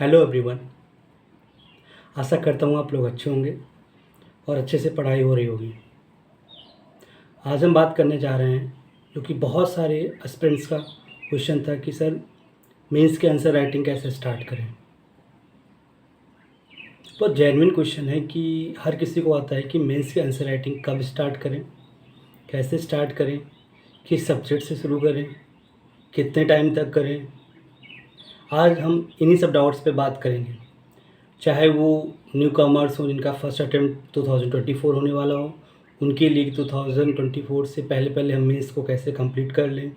Hello everyone. आशा करता हूँ आप लोग अच्छे होंगे और अच्छे से पढ़ाई हो रही होगी। आज हम बात करने जा रहे हैं जो कि बहुत सारे एस्पिरेंट्स का क्वेश्चन था कि सर मेंस के आंसर राइटिंग कैसे स्टार्ट करें। तो जेन्युइन क्वेश्चन है कि हर किसी को आता है कि मेंस के आंसर राइटिंग कब स्टार्ट करें, कैसे स्टार्ट करें, किस सब्जेक्ट से शुरू करें, कितने टाइम तक करें। आज हम इन्हीं सब डाउट्स पे बात करेंगे, चाहे वो न्यू कमर्स हो जिनका फर्स्ट अटेम्प्ट 2024 होने वाला हो, उनके लिए 2024 से पहले पहले हम मेंस को कैसे कंप्लीट कर लें,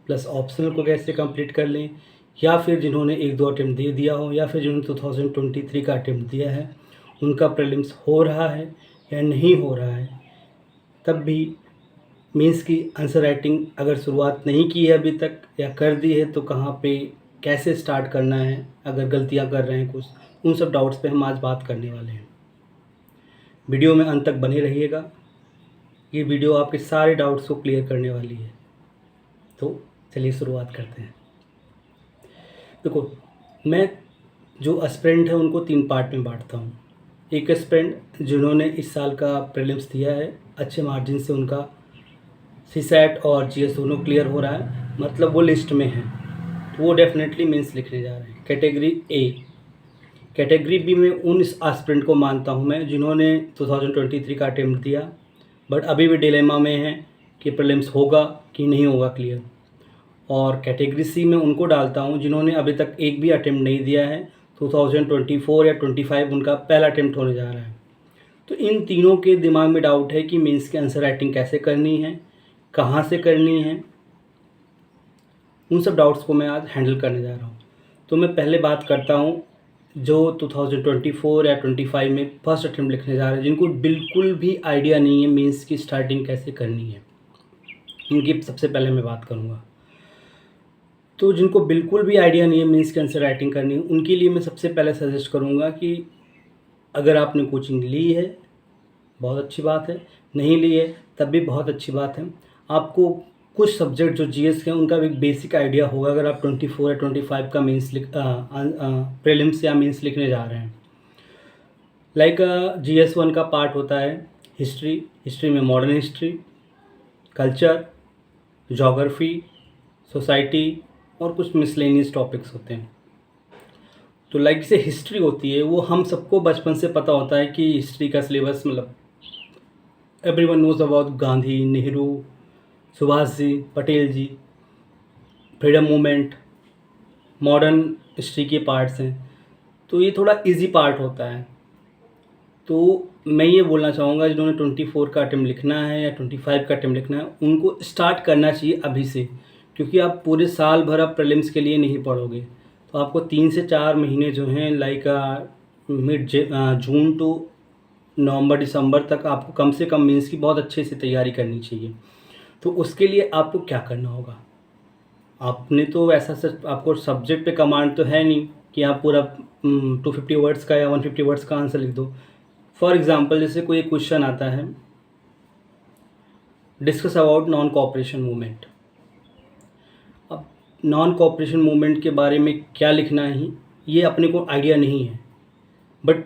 प्लस ऑप्शनल को कैसे कंप्लीट कर लें, या फिर जिन्होंने 1-2 अटेम्प्ट दे दिया हो या फिर जिन्होंने 2023 का अटेम्प्ट दिया है उनका प्रीलिम्स हो रहा है या नहीं हो रहा है, तब भी मेंस की आंसर राइटिंग अगर शुरुआत नहीं की है अभी तक या कर दी है तो कहाँ पे कैसे स्टार्ट करना है, अगर गलतियाँ कर रहे हैं कुछ, उन सब डाउट्स पे हम आज बात करने वाले हैं। वीडियो में अंत तक बने रहिएगा, ये वीडियो आपके सारे डाउट्स को क्लियर करने वाली है। तो चलिए शुरुआत करते हैं। देखो, मैं जो एस्पिरेंट है उनको 3 पार्ट में बांटता हूँ। एक एस्पिरेंट जिन्होंने इस साल का प्रीलिम्स दिया है, अच्छे मार्जिन से उनका सीसैट और जीएस दोनों क्लियर हो रहा है, मतलब वो लिस्ट में है, तो वो डेफिनेटली मेंस लिखने जा रहे हैं। Category A. कैटेगरी बी में उन एस्पिरेंट को मानता हूँ मैं जिन्होंने 2023 का अटेम्प्ट दिया बट अभी भी डिलेमा में है कि प्रीलिम्स होगा कि नहीं होगा क्लियर। और कैटेगरी सी में उनको डालता हूँ जिन्होंने अभी तक एक भी अटेम्प्ट नहीं दिया है, 2024 या 25 उनका पहला अटेम्प्ट होने जा रहा है। तो इन तीनों के दिमाग में डाउट है कि मेंस की आंसर राइटिंग कैसे करनी है, कहाँ से करनी है। उन सब डाउट्स को मैं आज हैंडल करने जा रहा हूँ। तो मैं पहले बात करता हूँ जो 2024 या 25 में फर्स्ट अटेम्प्ट लिखने जा रहे हैं, जिनको बिल्कुल भी आइडिया नहीं है मेंस की स्टार्टिंग कैसे करनी है, उनकी सबसे पहले मैं बात करूँगा। तो जिनको बिल्कुल भी आइडिया नहीं है मेंस की आंसर राइटिंग करनी है, उनके लिए मैं सबसे पहले सजेस्ट करूँगा कि अगर आपने कोचिंग ली है बहुत अच्छी बात है, नहीं ली है तब भी बहुत अच्छी बात है। आपको कुछ सब्जेक्ट जो जीएस के हैं उनका भी बेसिक आइडिया होगा अगर आप 24 या 25 का मेंस प्रीलिम्स या मेंस लिखने जा रहे हैं। लाइक जीएस 1 का पार्ट होता है हिस्ट्री में modern history, culture, geography, society और कुछ मिसलेनियस टॉपिक्स होते हैं। तो लाइक जैसे हिस्ट्री होती है वो हम सबको बचपन से पता होता है कि हिस्ट्री का सिलेबस मतलब everyone knows about Gandhi, Nehru, Subhash ji, Patel ji, freedom movement, modern history के पार्ट्स हैं, तो ये थोड़ा इजी पार्ट होता है। तो मैं ये बोलना चाहूँगा जिन्होंने 24 का अटेम्प्ट लिखना है या 25 का अटेम्प्ट लिखना है उनको स्टार्ट करना चाहिए अभी से, क्योंकि आप पूरे साल भर आप प्रीलिम्स के लिए नहीं पढ़ोगे। तो आपको 3 से 4 महीने जो हैं लाइक मिड जून टू नवंबर दिसंबर तक आपको कम से कम मेंस की बहुत अच्छे से तैयारी करनी चाहिए। तो उसके लिए आपको क्या करना होगा, आपने तो ऐसा आपको सब्जेक्ट पे कमांड तो है नहीं कि आप पूरा 250 वर्ड्स का या 150 वर्ड्स का आंसर लिख दो। फॉर एग्जांपल जैसे कोई क्वेश्चन आता है, discuss about non cooperation movement. अब नॉन कोऑपरेशन मूवमेंट के बारे में क्या लिखना है ये अपने को आइडिया नहीं है, बट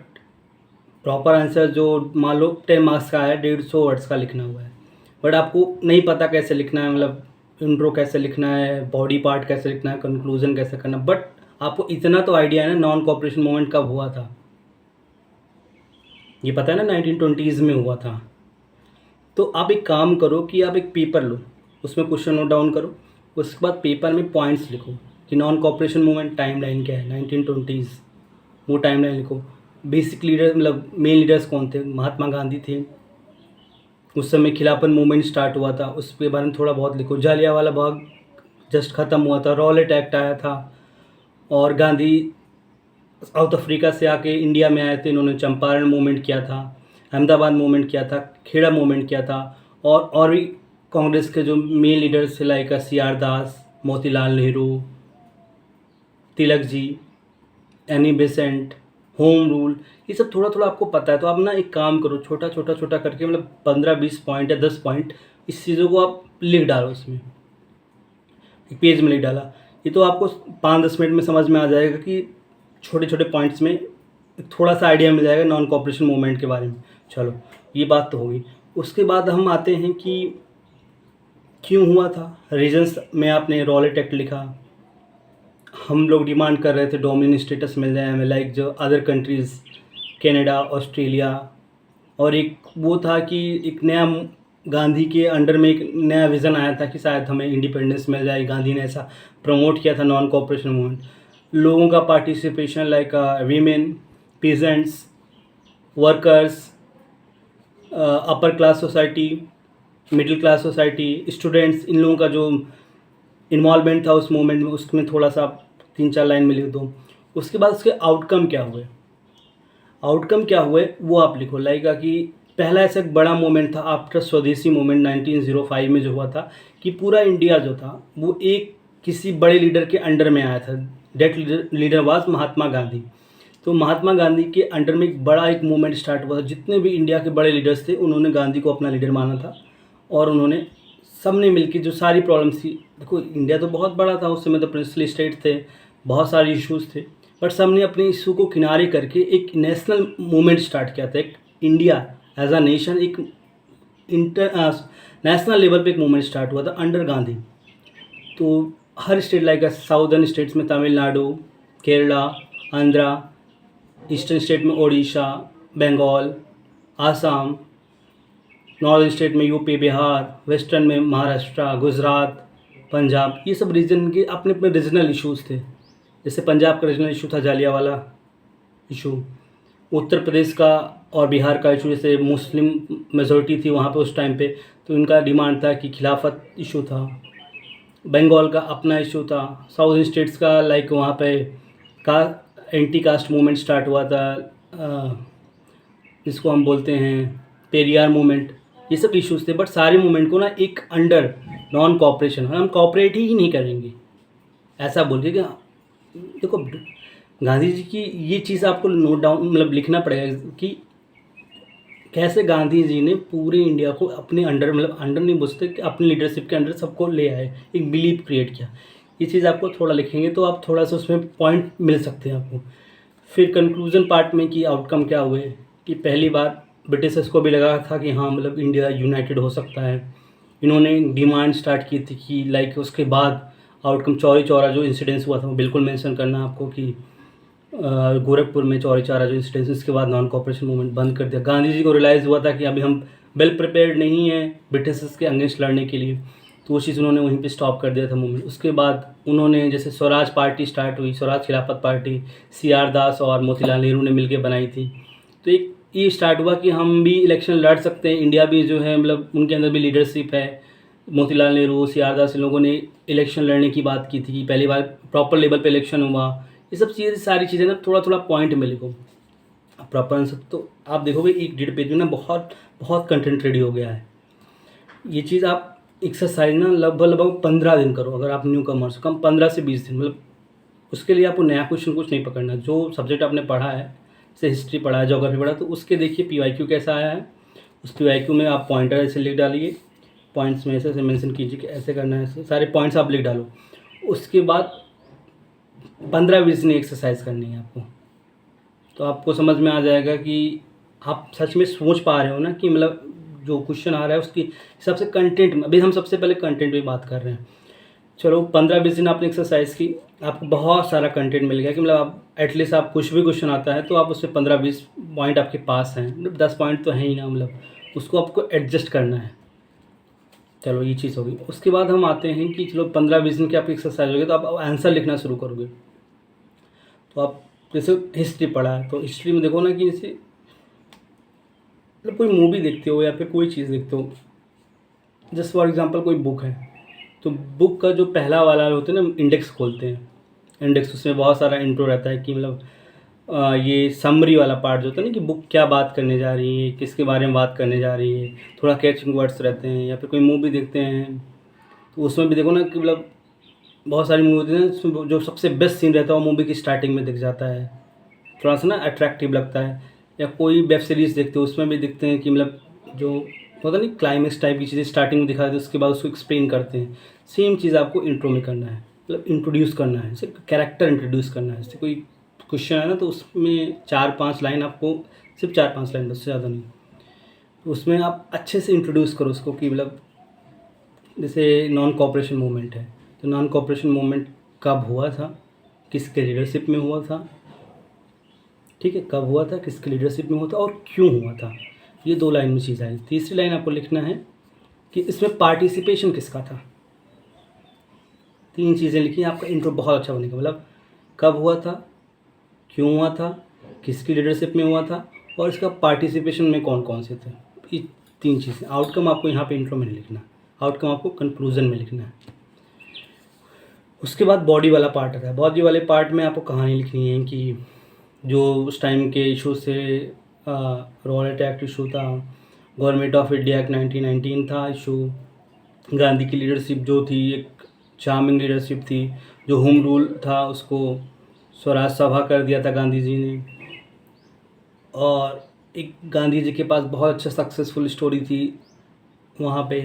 प्रॉपर आंसर जो मान लो 10 मार्क्स का है 150 वर्ड्स का लिखना हुआ है, बट आपको नहीं पता कैसे लिखना है, मतलब इंट्रो कैसे लिखना है, बॉडी पार्ट कैसे लिखना है, कंक्लूजन कैसे करना, बट आपको इतना तो आइडिया है ना नॉन कोऑपरेशन मूवमेंट कब हुआ था, ये पता है ना 1920s में हुआ था। तो आप एक काम करो कि आप एक पेपर लो, उसमें क्वेश्चन नोट डाउन करो, उसके बाद पेपर में पॉइंट्स लिखो कि non cooperation movement time line क्या है 1920s, वो टाइम लाइन लिखो। बेसिक लीडर मतलब मेन लीडर्स कौन थे, महात्मा गांधी थे, उस समय खिलाफत मूवमेंट स्टार्ट हुआ था उसके बारे में थोड़ा बहुत लिखो। जालियांवाला बाग जस्ट ख़त्म हुआ था, रॉलेट एक्ट आया था और गांधी साउथ अफ्रीका से आके इंडिया में आए थे, इन्होंने चंपारण मूवमेंट किया था, अहमदाबाद मूवमेंट किया था, खेड़ा मूवमेंट किया था, और भी कांग्रेस के जो मेन लीडर्स थे लाइक सी आर दास, Motilal Nehru, Tilak ji, Annie Besant, home rule, ये सब थोड़ा थोड़ा आपको पता है। तो आप ना एक काम करो, छोटा छोटा छोटा करके मतलब 15-20 पॉइंट या 10 पॉइंट इस चीज़ों को आप लिख डालो, उसमें एक पेज में लिख डाला, ये तो आपको 5-10 मिनट में समझ में आ जाएगा कि छोटे छोटे पॉइंट्स में थोड़ा सा आइडिया मिल जाएगा नॉन कॉपरेशन मूवमेंट के बारे में। चलो ये बात तो होगी। उसके बाद हम आते हैं कि क्यों हुआ था। रीजंस में आपने रॉलेट एक्ट लिखा, हम लोग डिमांड कर रहे थे डोमिनियन स्टेटस मिल जाए हमें, लाइक जो अदर कंट्रीज़ कनाडा, ऑस्ट्रेलिया। और एक वो था कि एक नया गांधी के अंडर में एक नया विज़न आया था कि शायद हमें इंडिपेंडेंस मिल जाए। गांधी ने ऐसा प्रमोट किया था नॉन कॉपरेशन मूवमेंट। लोगों का participation like women, peasants, workers, upper class society, middle class society, students, इन लोगों का जो इन्वॉल्वमेंट था उस मूवमेंट में, उसमें थोड़ा सा 3-4 लाइन में लिख दो। उसके बाद उसके आउटकम क्या हुए, आउटकम क्या हुए वो आप लिखो। लाइक कि पहला ऐसा एक बड़ा मूवमेंट था आफ्टर स्वदेशी मूवमेंट 1905 में जो हुआ था कि पूरा इंडिया जो था वो एक किसी बड़े लीडर के अंडर में आया था। Date leader was Mahatma Gandhi. तो महात्मा गांधी के अंडर में एक बड़ा एक मूवमेंट स्टार्ट हुआ था। जितने भी इंडिया के बड़े लीडर्स थे उन्होंने गांधी को अपना लीडर माना था और उन्होंने सब ने मिलकर जो सारी प्रॉब्लम्स थी, देखो इंडिया तो बहुत बड़ा था उस समय, तो प्रिंसली स्टेट थे, बहुत सारे इश्यूज़ थे, बट सब ने अपने इशू को किनारे करके एक नेशनल मूवमेंट स्टार्ट किया था। एक इंडिया एज अ नेशन एक नेशनल लेवल पे एक मूवमेंट स्टार्ट हुआ था अंडर गांधी। तो हर स्टेट लाइक साउदर्न स्टेट्स में तमिलनाडु, केरला, आंध्रा, ईस्टर्न स्टेट में उड़ीसा, बंगाल, आसाम, नॉर्दर्न स्टेट में यूपी, बिहार, वेस्टर्न में महाराष्ट्र, गुजरात, पंजाब, ये सब रीजन के अपने अपने रीजनल इश्यूज़ थे। जैसे पंजाब का रीजनल इशू था जालियांवाला इशू, उत्तर प्रदेश का और बिहार का इशू जैसे मुस्लिम मेजॉरिटी थी वहाँ पे उस टाइम पे, तो इनका डिमांड था कि खिलाफत इशू था। बंगाल का अपना इशू था। साउथ स्टेट्स का लाइक वहाँ पे का एंटी कास्ट मूवमेंट स्टार्ट हुआ था, जिसको हम बोलते हैं पेरियार मूवमेंट। ये सब इश्यूज़ थे, बट सारे मूवमेंट को ना एक अंडर नॉन कॉपरेशन, हम कॉपरेट ही नहीं करेंगे ऐसा बोल के। देखो गांधी जी की ये चीज़ आपको नोट डाउन मतलब लिखना पड़ेगा कि कैसे गांधी जी ने पूरे इंडिया को अपने अंडर, मतलब अंडर नहीं बोलते कि अपनी लीडरशिप के अंडर सबको ले आए, एक बिलीव क्रिएट किया। ये चीज़ आपको थोड़ा लिखेंगे तो आप थोड़ा सा उसमें पॉइंट मिल सकते हैं आपको। फिर कंक्लूजन पार्ट में कि आउटकम क्या हुए, कि पहली बार ब्रिटिशर्स को भी लगा था कि हाँ मतलब इंडिया यूनाइटेड हो सकता है। इन्होंने डिमांड स्टार्ट की थी कि लाइक उसके बाद आउटकम चौरी चौरा जो इंसिडेंस हुआ था वो बिल्कुल मेंशन करना आपको कि गोरखपुर में चौरी चौरा जो इंसिडेंस, इसके बाद नॉन कॉपरेशन मूवमेंट बंद कर दिया। गांधी जी को रियलाइज़ हुआ था कि अभी हम वेल प्रिपेयर्ड नहीं हैं ब्रिटिशर्स के अगेंस्ट लड़ने के लिए, तो वो चीज़ उन्होंने वहीं पे स्टॉप कर दिया था मूवमेंट। उसके बाद उन्होंने जैसे स्वराज पार्टी स्टार्ट हुई, स्वराज खिलाफत पार्टी CR दास और मोतीलाल नेहरू ने मिलकर बनाई थी। तो एक ये स्टार्ट हुआ कि हम भी इलेक्शन लड़ सकते हैं, इंडिया भी जो है मतलब उनके अंदर भी लीडरशिप है। मोतीलाल नेहरू, CR दास, इन लोगों ने इलेक्शन लड़ने की बात की थी कि पहली बार प्रॉपर लेवल पे इलेक्शन हुआ। ये सब चीज़ें सारी चीज़ें ना थोड़ा थोड़ा पॉइंट में लिखो प्रॉपर आंसर, तो आप देखोगे 1-1.5 पेज में ना बहुत बहुत कंटेंट रेडी हो गया है। ये चीज़ आप एक्सरसाइज ना लगभग 15 दिन करो अगर आप न्यू कमर्स, कम 15 से 20 दिन, मतलब उसके लिए आपको नया क्वेश्चन कुछ नहीं पकड़ना। जो सब्जेक्ट आपने पढ़ा है, जैसे हिस्ट्री पढ़ा है, ज्योग्राफी पढ़ा, तो उसके देखिए PYQ कैसा आया है, उस PYQ में आप पॉइंटर ऐसे लिख डालिए, पॉइंट्स में ऐसे ऐसे मेंशन कीजिए कि ऐसे करना है, ऐसे सारे पॉइंट्स आप लिख डालो। उसके बाद 15-20 दिन एक्सरसाइज करनी है आपको, तो आपको समझ में आ जाएगा कि आप सच में सोच पा रहे हो ना कि मतलब जो क्वेश्चन आ रहा है उसकी हिसाब से कंटेंट में। अभी हम सबसे पहले कंटेंट पे बात कर रहे हैं। चलो 15-20 दिन आपने एक्सरसाइज की, आपको बहुत सारा कंटेंट मिल गया कि मतलब आप एटलीस्ट आप कुछ भी क्वेश्चन आता है तो आप उससे 15-20 पॉइंट आपके पास हैं, मतलब 10 पॉइंट तो हैं ही ना, मतलब उसको आपको एडजस्ट करना है। चलो ये चीज़ होगी। उसके बाद हम आते हैं कि चलो 15-20 दिन की आपकी एक्सरसाइज होगी तो आप आंसर लिखना शुरू करोगे। तो आप जैसे हिस्ट्री पढ़ा है तो हिस्ट्री में देखो ना कि जैसे मतलब कोई मूवी देखते हो या फिर कोई चीज़ देखते हो, जस्ट फॉर एग्जांपल कोई बुक है, तो बुक का जो पहला वाला होता है ना, इंडेक्स खोलते हैं, इंडेक्स उसमें बहुत सारा इंट्रो रहता है कि मतलब ये समरी वाला पार्ट जो होता है ना कि बुक क्या बात करने जा रही है, किसके बारे में बात करने जा रही है, थोड़ा कैचिंग वर्ड्स रहते हैं। या फिर कोई मूवी देखते हैं तो उसमें भी देखो ना कि मतलब बहुत सारी मूवी हैं उसमें जो सबसे बेस्ट सीन रहता है वो मूवी की स्टार्टिंग में दिख जाता है, थोड़ा सा ना अट्रैक्टिव लगता है। या कोई वेब सीरीज़ देखते हो उसमें भी दिखते हैं कि मतलब जो होता नहीं क्लाइमेक्स टाइप की चीज़ें स्टार्टिंग में दिखा देते हैं, उसके बाद उसको एक्सप्लेन करते हैं। सेम चीज़ आपको इंट्रो में करना है, मतलब इंट्रोड्यूस करना है, जैसे कैरेक्टर इंट्रोड्यूस करना है। जैसे कोई क्वेश्चन है ना, तो उसमें 4-5 लाइन आपको, सिर्फ 4-5 लाइन, बस ज़्यादा नहीं, तो उसमें आप अच्छे से इंट्रोड्यूस करो उसको कि मतलब जैसे नॉन कोऑपरेशन मूवमेंट है, तो नॉन कोऑपरेशन मूवमेंट कब हुआ था, किसके लीडरशिप में हुआ था, ठीक है, कब हुआ था, किसके लीडरशिप में हुआ था और क्यों हुआ था। ये 2 लाइन में चीज़ आई। तीसरी लाइन आपको लिखना है कि इसमें पार्टिसिपेशन किसका था। 3 चीज़ें लिखी, आपका इंट्रो बहुत अच्छा बनेगा। मतलब कब हुआ था, क्यों हुआ था, किसकी लीडरशिप में हुआ था और इसका पार्टिसिपेशन में कौन कौन से थे। ये 3 चीज़ें। आउटकम आपको यहाँ पे इंट्रो में नहीं लिखना, आउटकम आपको कंक्लूजन में लिखना है। उसके बाद बॉडी वाला पार्ट आता है। बॉडी वाले पार्ट में आपको कहानी लिखनी है कि जो उस टाइम के इशू से, रॉयल्टी एक्ट इशू था, गवर्नमेंट ऑफ इंडिया एक्ट 1919 था इशू, गांधी की लीडरशिप जो थी एक चार्मिंग लीडरशिप थी, जो होम रूल था उसको स्वराज सभा कर दिया था गांधी जी ने, और एक गांधी जी के पास बहुत अच्छा सक्सेसफुल स्टोरी थी वहाँ पे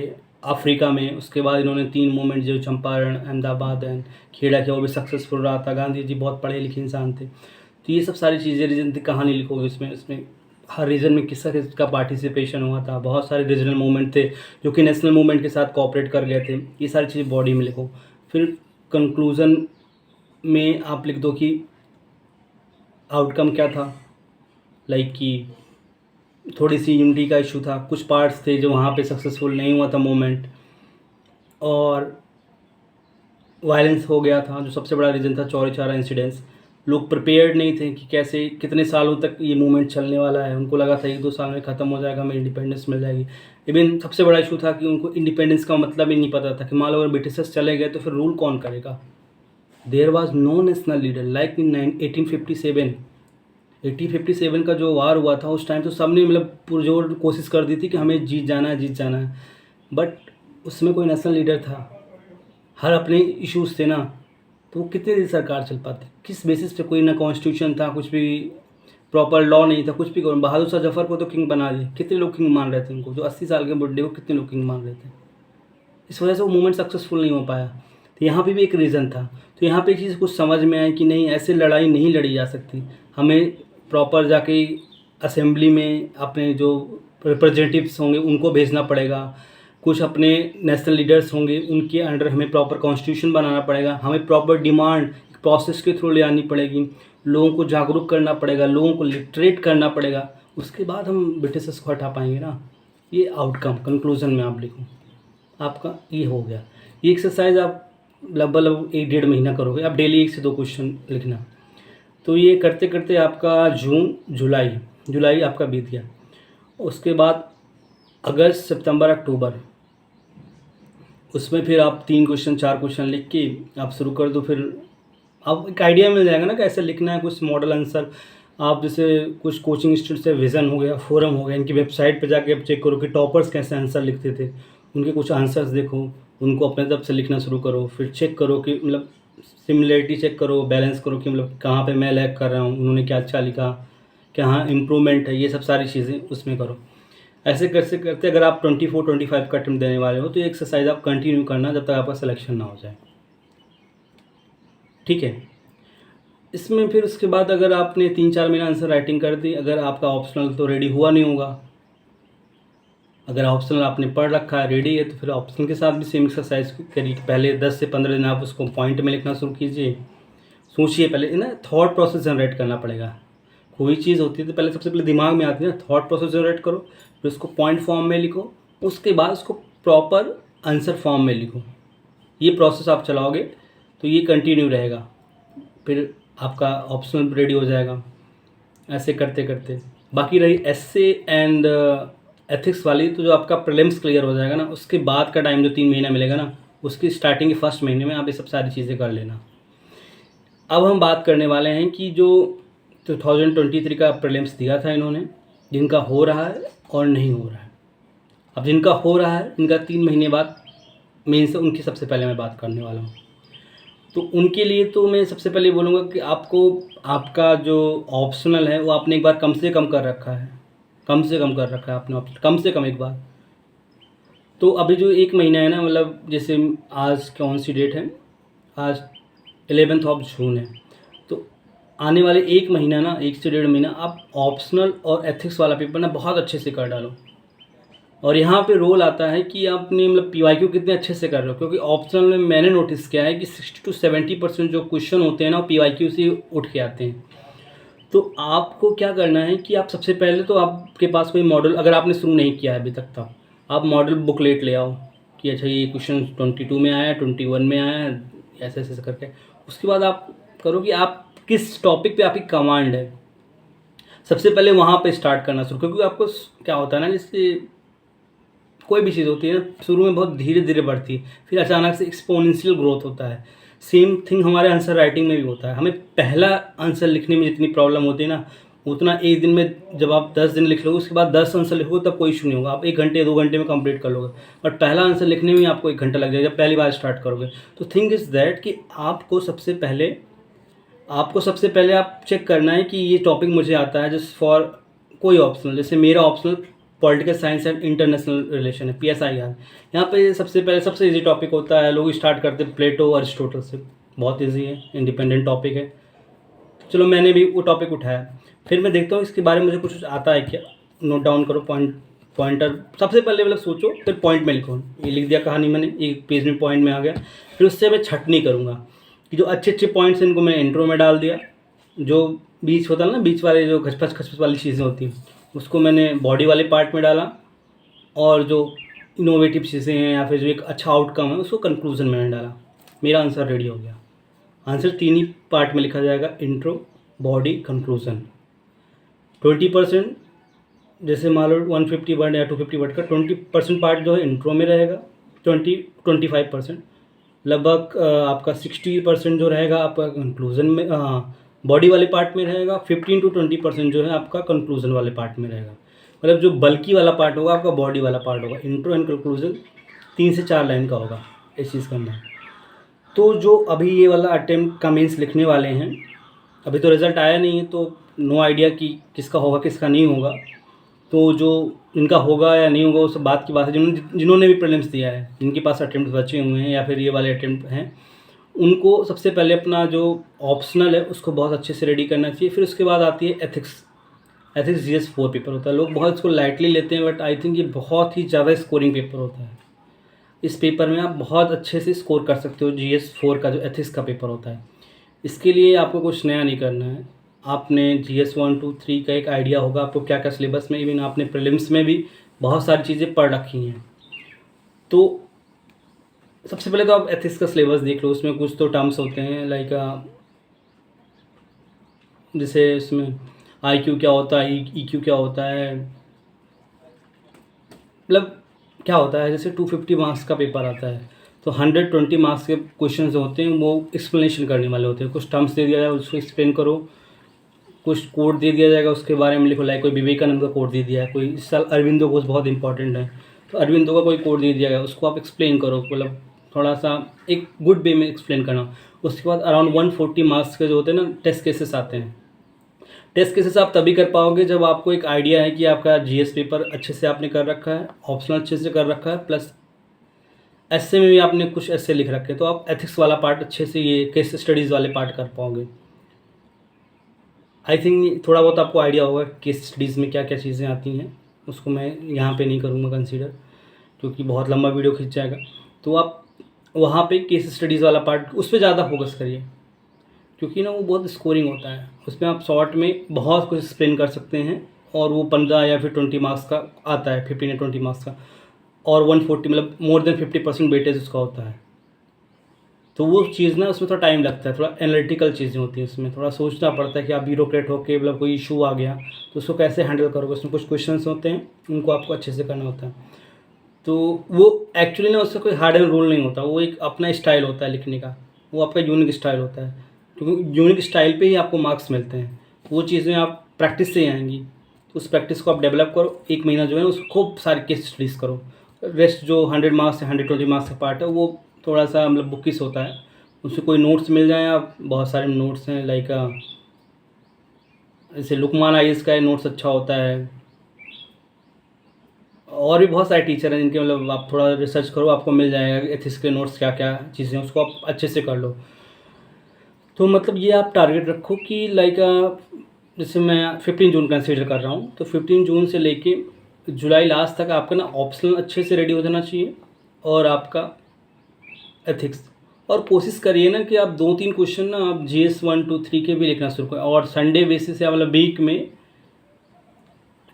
अफ्रीका में। उसके बाद इन्होंने 3 मूवमेंट जो चंपारण, अहमदाबाद एंड खेड़ा किया, वो भी सक्सेसफुल रहा था। गांधी जी बहुत पढ़े लिखे इंसान थे। तो ये सब सारी चीज़ें रीजन थी, कहानी लिखोगे इसमें हर रीजन में किसका किसका पार्टिसिपेशन हुआ था। बहुत सारे रीजनल मूवमेंट थे जो कि नेशनल मूवमेंट के साथ कोऑपरेट कर गए थे। ये सारी चीज़ें बॉडी में लिखो। फिर कंक्लूज़न में आप लिख दो कि आउटकम क्या था, लाइक कि थोड़ी सी यूनिटी का इशू था, कुछ पार्ट्स थे जो वहाँ पे सक्सेसफुल नहीं हुआ था मूवमेंट, और वायलेंस हो गया था जो सबसे बड़ा रीज़न था, चौरी चौरा इंसिडेंट्स। लोग प्रिपेयर्ड नहीं थे कि कैसे कितने सालों तक ये मूवमेंट चलने वाला है। उनको लगा था 1-2 साल में ख़त्म हो जाएगा, हमें इंडिपेंडेंस मिल जाएगी। इवन सबसे बड़ा इशू था कि उनको इंडिपेंडेंस का मतलब ही नहीं पता था कि मान लो अगर ब्रिटिशर्स चले गए तो फिर रूल कौन करेगा। There was no national leader like in 1857। 1857 का जो वार हुआ था उस टाइम तो सबने मतलब पुरजोर कोशिश कर दी थी कि हमें जीत जाना है, जीत जाना है, बट उसमें कोई नेशनल लीडर था, हर अपने इश्यूज थे ना, तो वो कितने दिन सरकार चल पाती, किस बेसिस पे। कोई ना कॉन्स्टिट्यूशन था, कुछ भी प्रॉपर लॉ नहीं था, कुछ भी। बहादुर शाह जफर को तो किंग बना दिए, कितने लोग किंग मान रहे थे उनको, जो 80 साल के बुढ़े को कितने लोग किंग मान रहे थे। इस वजह से वो मूवमेंट सक्सेसफुल नहीं हो पाया। तो यहाँ पे भी एक रीज़न था। तो यहाँ पे एक चीज़ कुछ समझ में आई कि नहीं, ऐसे लड़ाई नहीं लड़ी जा सकती, हमें प्रॉपर जाके असेंबली में अपने जो रिप्रेजेंटेटिव्स होंगे उनको भेजना पड़ेगा, कुछ अपने नेशनल लीडर्स होंगे उनके अंडर हमें प्रॉपर कॉन्स्टिट्यूशन बनाना पड़ेगा, हमें प्रॉपर डिमांड प्रोसेस के थ्रू ले आनी पड़ेगी, लोगों को जागरूक करना पड़ेगा, लोगों को लिटरेट करना पड़ेगा, उसके बाद हम ब्रिटिशर्स को हटा पाएंगे ना। ये आउटकम कंक्लूजन में आप लिखो, आपका ये हो गया। ये एक्सरसाइज आप लगभग 1-1.5 महीना करोगे। आप डेली 1 से 2 क्वेश्चन लिखना। तो ये करते करते आपका जून जुलाई आपका बीत गया। उसके बाद अगस्त, सितंबर, अक्टूबर, उसमें फिर आप 3 क्वेश्चन 4 क्वेश्चन लिख के आप शुरू कर दो। फिर आप एक आइडिया मिल जाएगा ना कैसे लिखना है। कुछ मॉडल आंसर आप जैसे कुछ कोचिंग इंस्टीट्यूट से विज़न हो गया, फोरम हो गया, इनकी वेबसाइट पे जाके आप चेक करो कि टॉपर्स कैसे आंसर लिखते थे, उनके कुछ आंसर्स देखो, उनको अपने तरफ से लिखना शुरू करो। फिर चेक करो कि मतलब सिमिलरिटी चेक करो, बैलेंस करो कि मतलब कहाँ पे मैं लैग कर रहा हूँ, उन्होंने क्या अच्छा लिखा, कहाँ इम्प्रूवमेंट है, ये सब सारी चीज़ें उसमें करो। ऐसे करते करते अगर आप 24-25 का अटेम्प्ट देने वाले हो तो ये एक्सरसाइज आप कंटिन्यू करना जब तक आपका सिलेक्शन ना हो जाए, ठीक है। इसमें फिर उसके बाद अगर आपने 3-4 महीना आंसर राइटिंग कर दी, अगर आपका ऑप्शनल तो रेडी हुआ नहीं होगा, अगर ऑप्शनल आपने पढ़ रखा है, रेडी है, तो फिर ऑप्शनल के साथ भी सेम एक्सरसाइज करिए। पहले 10 से 15 दिन आप उसको पॉइंट में लिखना शुरू कीजिए। सोचिए पहले ना, थॉट प्रोसेस जनरेट करना पड़ेगा। कोई चीज़ होती है तो पहले सबसे पहले दिमाग में आती है ना, थॉट प्रोसेस जनरेट करो, फिर उसको पॉइंट फॉर्म में लिखो, उसके बाद उसको प्रॉपर आंसर फॉर्म में लिखो। ये प्रोसेस आप चलाओगे तो ये कंटिन्यू रहेगा, फिर आपका ऑप्शनल रेडी हो जाएगा। ऐसे करते करते बाकी रही एसए एंड एथिक्स वाली, तो जो आपका प्रीलिम्स क्लियर हो जाएगा ना, उसके बाद का टाइम जो 3 महीना मिलेगा ना, उसकी स्टार्टिंग के फर्स्ट महीने में आप ये सब सारी चीज़ें कर लेना। अब हम बात करने वाले हैं कि जो 2023 का प्रीलिम्स दिया था इन्होंने, जिनका हो रहा है और नहीं हो रहा है। अब जिनका हो रहा है इनका 3 महीने बाद मेन से उनकी सबसे पहले मैं बात करने वाला हूँ। तो उनके लिए तो मैं सबसे पहले बोलूँगा कि आपको आपका जो ऑप्शनल है वो आपने एक बार कम से कम कर रखा है, कम से कम कर रखा है आपने ऑप्शन, कम से कम एक बार। तो अभी जो 1 महीना है ना, मतलब जैसे आज कौन सी डेट है, आज 11 जून है, तो आने वाले 1 महीना ना, 1 से डेढ़ महीना आप ऑप्शनल और एथिक्स वाला पेपर ना बहुत अच्छे से कर डालो। और यहाँ पे रोल आता है कि आपने मतलब पीवाईक्यू कितने अच्छे से कर रहे हो, क्योंकि ऑप्शनल में मैंने नोटिस किया है कि 60 to 70% जो क्वेश्चन होते हैं ना वो पीवाईक्यू से उठ के आते हैं। तो आपको क्या करना है कि आप सबसे पहले तो आपके पास कोई मॉडल, अगर आपने शुरू नहीं किया है अभी तक, तब आप मॉडल बुकलेट ले आओ कि अच्छा ये क्वेश्चन 22 में आया, 21 में आया, ऐसे ऐसे करके। उसके बाद आप करो कि आप किस टॉपिक पे आपकी कमांड है, सबसे पहले वहाँ पे स्टार्ट करना शुरू, क्योंकि आपको क्या होता है ना, जैसे कोई भी चीज़ होती है ना, शुरू में बहुत धीरे धीरे बढ़ती है, फिर अचानक से एक्सपोनेंशियल ग्रोथ होता है। सेम थिंग हमारे आंसर राइटिंग में भी होता है। हमें पहला आंसर लिखने में जितनी प्रॉब्लम होती है ना, उतना एक दिन में, जब आप 10 दिन लिख लोगे उसके बाद 10 आंसर लिखोगे तब कोई इशू नहीं होगा, आप 1 घंटे 2 घंटे में कंप्लीट कर लोगे। बट पहला आंसर लिखने में आपको 1 घंटा लग जाएगा जब पहली बार स्टार्ट करोगे। तो थिंग इज़ दैट कि आपको सबसे पहले आप चेक करना है कि ये टॉपिक मुझे आता है। जस्ट फॉर कोई ऑप्शनल, जैसे मेरा optional political science and international relation है, PSIR। यहाँ पे सबसे पहले सबसे इजी टॉपिक होता है, लोग स्टार्ट करते हैं प्लेटो और अरिस्टोटल से, बहुत इजी है, इंडिपेंडेंट टॉपिक है। चलो मैंने भी वो टॉपिक उठाया, फिर मैं देखता हूँ इसके बारे में मुझे कुछ आता है क्या। नोट डाउन करो, पॉइंटर सबसे पहले मतलब सोचो, फिर पॉइंट में लिखो। ये लिख दिया कहानी मैंने, एक पेज में पॉइंट में आ गया। फिर उससे मैं छटनी करूँगा कि जो अच्छे अच्छे पॉइंट्स हैं इनको मैंने इंट्रो में डाल दिया। जो बीच होता है ना, बीच वाले जो खचपच खचपच वाली चीज़ें होती हैं उसको मैंने बॉडी वाले पार्ट में डाला, और जो इनोवेटिव चीज़ें हैं या फिर जो एक अच्छा आउटकम है उसको कंक्लूजन में डाला। मेरा आंसर रेडी हो गया। आंसर 3 ही पार्ट में लिखा जाएगा, इंट्रो, बॉडी, कंक्लूजन। 20%, जैसे मान लो 150 वर्ड या 250 वर्ड का 20% पार्ट जो है इंट्रो में रहेगा, 25% लगभग आपका 60% जो रहेगा आपका कंक्लूजन में, बॉडी वाले पार्ट में रहेगा। 15 to 20% जो है आपका कंक्लूजन वाले पार्ट में रहेगा। मतलब जो बल्कि वाला पार्ट होगा आपका बॉडी वाला पार्ट होगा। इंट्रो एंड कंक्लूजन 3 से 4 लाइन का होगा, इस चीज़ करना है। तो जो अभी ये वाला अटेम्प्ट का मीन्स लिखने वाले हैं, अभी तो रिज़ल्ट आया नहीं है, तो नो आइडिया कि किसका होगा किसका नहीं होगा। तो जो इनका होगा या नहीं होगा वो सब बात की बात है। जिन्होंने भी प्रीलिम्स दिया है, जिनके पास अटेम्प्ट बचे हुए हैं या फिर ये वाले अटेम्प्ट हैं, उनको सबसे पहले अपना जो ऑप्शनल है उसको बहुत अच्छे से रेडी करना चाहिए। फिर उसके बाद आती है एथिक्स। GS 4 पेपर होता है। लोग बहुत इसको लाइटली लेते हैं, बट आई थिंक ये बहुत ही ज़्यादा स्कोरिंग पेपर होता है। इस पेपर में आप बहुत अच्छे से स्कोर कर सकते हो। GS 4 का जो एथिक्स का पेपर होता है, इसके लिए आपको कुछ नया नहीं करना है। आपने GS 1 2 3 का एक आइडिया होगा आपको क्या क्या सिलेबस में, इवन आपने प्रीलिम्स में भी बहुत सारी चीज़ें पढ़ रखी हैं। तो सबसे पहले तो आप एथिक्स का सिलेबस देख लो। उसमें कुछ तो टर्म्स होते हैं लाइक, जैसे इसमें IQ क्या होता है, EQ क्या होता है, मतलब क्या होता है। जैसे 250 मार्क्स का पेपर आता है तो 120 मार्क्स के क्वेश्चन जो होते हैं वो एक्सप्लेनेशन करने वाले होते हैं। कुछ टर्म्स दे दिया जाए उसको एक्सप्लेन करो, कुछ कोड दे दिया जाएगा उसके बारे में लिखो। लाइक कोई विवेकानंद का कोड दे दिया है, कोई इस साल अरविंदो घोष बहुत इंपॉर्टेंट है तो अरविंदो का कोई कोड दे दिया गया, उसको आप एक्सप्लेन करो, मतलब थोड़ा सा एक गुड वे में एक्सप्लेन करना। उसके बाद अराउंड 140 मार्क्स के जो होते हैं ना टेस्ट केसेस आते हैं। टेस्ट केसेस आप तभी कर पाओगे जब आपको एक आइडिया है कि आपका GS पेपर अच्छे से आपने कर रखा है, ऑप्शनल अच्छे से कर रखा है, प्लस ऐसे में भी आपने कुछ ऐसे लिख रखे, तो आप एथिक्स वाला पार्ट अच्छे से, ये केस स्टडीज़ वाले पार्ट कर पाओगे। आई थिंक थोड़ा बहुत आपको आइडिया होगा केस स्टडीज़ में क्या क्या चीज़ें आती हैं। उसको मैं यहाँ पे नहीं करूँगा कंसीडर, क्योंकि बहुत लंबा वीडियो खींच जाएगा। तो आप वहाँ पे केस स्टडीज़ वाला पार्ट उस पर ज़्यादा फोकस करिए, क्योंकि ना वो बहुत स्कोरिंग होता है। उसमें आप शॉर्ट में बहुत कुछ एक्सप्लेन कर सकते हैं, और वो 15 या फिर 20 मार्क्स का आता है, 15 या 20 मार्क्स का, और 140 मतलब मोर देन 50% वेटेज उसका होता है। तो वो चीज़ ना उसमें थोड़ा टाइम लगता है, थोड़ा एनालिटिकल चीज़ें होती हैं, उसमें थोड़ा सोचना पड़ता है कि आप ब्यूरोक्रेट होकर मतलब कोई इशू आ गया तो उसको कैसे हैंडल करोगे। उसमें कुछ क्वेश्चंस होते हैं उनको आपको अच्छे से करना होता है। तो वो एक्चुअली ना उसका कोई हार्ड एंड रूल नहीं होता, वो एक अपना स्टाइल होता है लिखने का, वो आपका यूनिक स्टाइल होता है, क्योंकि यूनिक स्टाइल पे ही आपको मार्क्स मिलते हैं। वो चीज़ें आप प्रैक्टिस से ही आएंगी, तो उस प्रैक्टिस को आप डेवलप करो। 1 महीना जो है ना उसको खूब सारी केस स्टडीज़ करो। रेस्ट जो 100 मार्क्स या 120 मार्क्स का पार्ट है वो थोड़ा सा मतलब बुकिस होता है, उससे कोई नोट्स मिल जाए। आप बहुत सारे नोट्स हैं लाइक, जैसे लुकमान आइस का नोट्स अच्छा होता है, और भी बहुत सारे टीचर हैं जिनके मतलब आप थोड़ा रिसर्च करो, आपको मिल जाएगा एथिक्स के नोट्स क्या क्या चीज़ें, उसको आप अच्छे से कर लो। तो मतलब ये आप टारगेट रखो कि लाइक जैसे मैं 15 जून कंसीडर कर रहा हूँ, तो 15 जून से लेके जुलाई लास्ट तक आपका ना ऑप्शनल अच्छे से रेडी हो जाना चाहिए, और आपका एथिक्स। और कोशिश करिए ना कि आप 2-3 क्वेश्चन ना आप GS 1 2 3 के भी लिखना शुरू करें, और संडे बेसिस से मतलब वीक में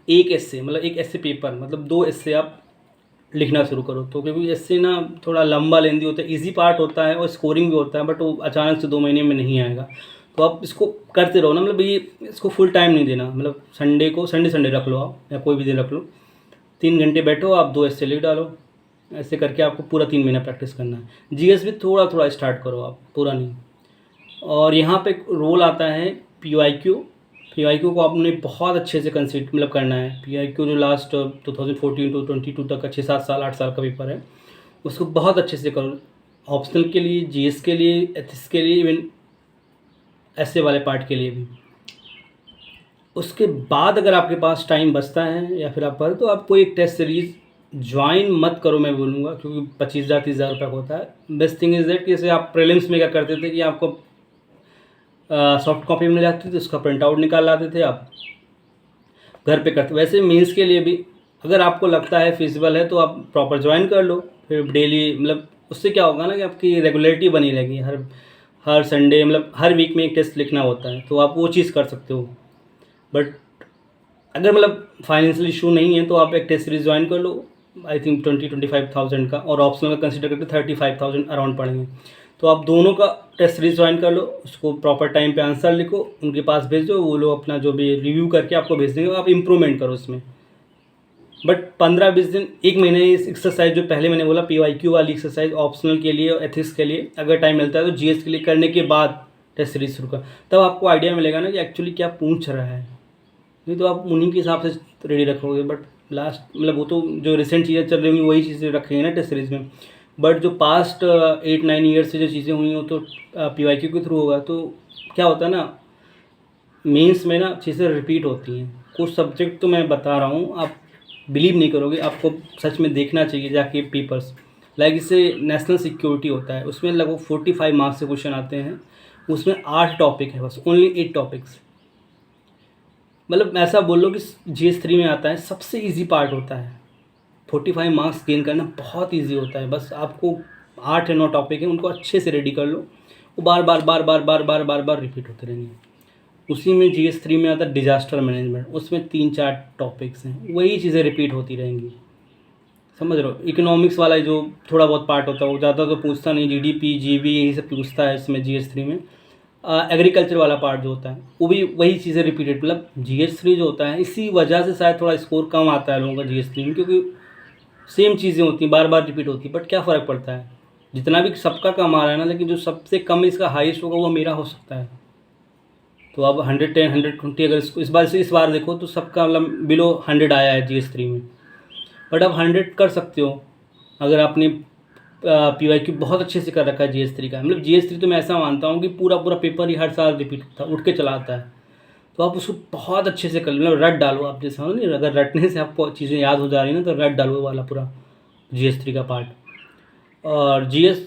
एक एस्से, मतलब एक एस्से पेपर, मतलब 2 एस्से आप लिखना शुरू करो। तो क्योंकि एस्से ना थोड़ा लंबा लेंदी होता है, इजी पार्ट होता है और स्कोरिंग भी होता है, बट वो अचानक से 2 महीने में नहीं आएगा। तो आप इसको करते रहो ना, मतलब ये इसको फुल टाइम नहीं देना, मतलब संडे को संडे रख लो आप, या कोई भी दिन रख लो, 3 घंटे बैठो आप 2 एस्से लिख डालो। ऐसे करके आपको पूरा 3 महीना प्रैक्टिस करना है। जीएस भी थोड़ा थोड़ा स्टार्ट करो आप, पूरा नहीं। और यहाँ पे एक रोल आता है PYQ। PYQ को आपने बहुत अच्छे से कंसीड मतलब करना है। PYQ जो लास्ट 2014 टू 22 तक का 6-7 साल 8 साल का पेपर है, उसको बहुत अच्छे से करो। ऑप्शनल के लिए, जीएस के लिए, एथिक्स के लिए, इवन ऐसे वाले पार्ट के लिए भी। उसके बाद अगर आपके पास टाइम बचता है या फिर आप पर, तो आप कोई एक टेस्ट सीरीज़ ज्वाइन मत करो मैं बोलूँगा, क्योंकि 25,000-30,000 रुपये का होता है। बेस्ट थिंग इज़ दैट कि जैसे आप प्रीलिम्स में क्या करते थे कि आपको सॉफ्ट कॉपी मिल जाती थी, उसका प्रिंट आउट निकाल लाते थे, आप घर पे करते। वैसे मेंस के लिए भी अगर आपको लगता है फिजिबल है, तो आप प्रॉपर ज्वाइन कर लो, फिर डेली, मतलब उससे क्या होगा ना कि आपकी रेगुलरिटी बनी रहेगी। हर हर संडे, मतलब हर वीक में एक टेस्ट लिखना होता है, तो आप वो चीज़ कर सकते हो। बट अगर मतलब फाइनेंशियल इशू नहीं है, तो आप एक टेस्ट सीरीज ज्वाइन कर लो, आई थिंक 20-25,000 का, और ऑप्शनल का कंसिडर करके 35,000 अराउंड पड़ेंगे। तो आप दोनों का टेस्ट सीरीज ज्वाइन कर लो, उसको प्रॉपर टाइम पे आंसर लिखो, उनके पास भेज दो, वो लोग अपना जो भी रिव्यू करके आपको भेज देंगे, आप इम्प्रूवमेंट करो उसमें। बट 15-20 दिन, एक महीने इस एक्सरसाइज जो पहले मैंने बोला PYQ वाली एक्सरसाइज ऑप्शनल के लिए और एथिक्स के लिए अगर टाइम मिलता है, तो GS के लिए करने के बाद टेस्ट सीरीज शुरू कर, तब आपको आइडिया मिलेगा ना कि एक्चुअली क्या पूछ रहा है। नहीं तो आप उन्हीं के हिसाब से रेडी रखोगे, बट लास्ट मतलब वो तो जो रिसेंट चीज़ें चल रही होंगी वही चीज़ें रखेंगे ना टेस्ट सीरीज़ में। बट जो पास्ट 8-9 ईयर्स से जो चीज़ें हुई हो, तो PYQ के थ्रू होगा, तो क्या होता है ना, मेंस में ना चीज़ें रिपीट होती हैं। कुछ सब्जेक्ट तो मैं बता रहा हूँ, आप बिलीव नहीं करोगे, आपको सच में देखना चाहिए जाके पेपर्स। लाइक इससे नेशनल सिक्योरिटी होता है, उसमें लगभग 45 मार्क्स से क्वेश्चन आते हैं, उसमें 8 टॉपिक है बस, ओनली 8 टॉपिक्स। मतलब ऐसा बोल लो कि GS 3 में आता है, सबसे इजी पार्ट होता है। 45 मार्क्स गेन करना बहुत इजी होता है, बस आपको 8 या 9 टॉपिक हैं, उनको अच्छे से रेडी कर लो, वो बार बार बार बार बार बार बार बार रिपीट होते रहेंगे। उसी में GS 3 में आता है डिजास्टर मैनेजमेंट, उसमें 3-4 टॉपिक्स हैं, वही चीज़ें रिपीट होती रहेंगी। समझ रहे हो। इकोनॉमिक्स वाला जो थोड़ा बहुत पार्ट होता है, वो ज़्यादा तो पूछता नहीं, GDP GB यही सब पूछता है इसमें GS 3 में। एग्रीकल्चर वाला पार्ट जो होता है, वो भी वही चीज़ें रिपीटेड, मतलब GS 3 जो होता है, इसी वजह से शायद थोड़ा स्कोर कम आता है लोगों का GS 3 में, क्योंकि सेम चीज़ें होती हैं, बार बार रिपीट होती है। बट क्या फ़र्क पड़ता है, जितना भी सबका कम आ रहा है ना, लेकिन जो सबसे कम इसका हाईएस्ट होगा वो मेरा हो सकता है। तो अब 110 120 अगर इसको इस बार देखो, तो सबका मतलब बिलो 100 आया है GS 3 में। बट अब 100 कर सकते हो अगर आपने PYQ बहुत अच्छे से कर रखा है GS 3 का। मतलब GS 3 तो मैं ऐसा मानता हूँ कि पूरा पूरा पेपर ही हर साल रिपीट होता उठ के चला आता है, तो आप उसको बहुत अच्छे से कर लो, मतलब रट डालो आप, जैसे हो नहीं, अगर रटने से आपको चीज़ें याद हो जा रही है ना, तो रट डालो वाला पूरा GS 3 का पार्ट। और GS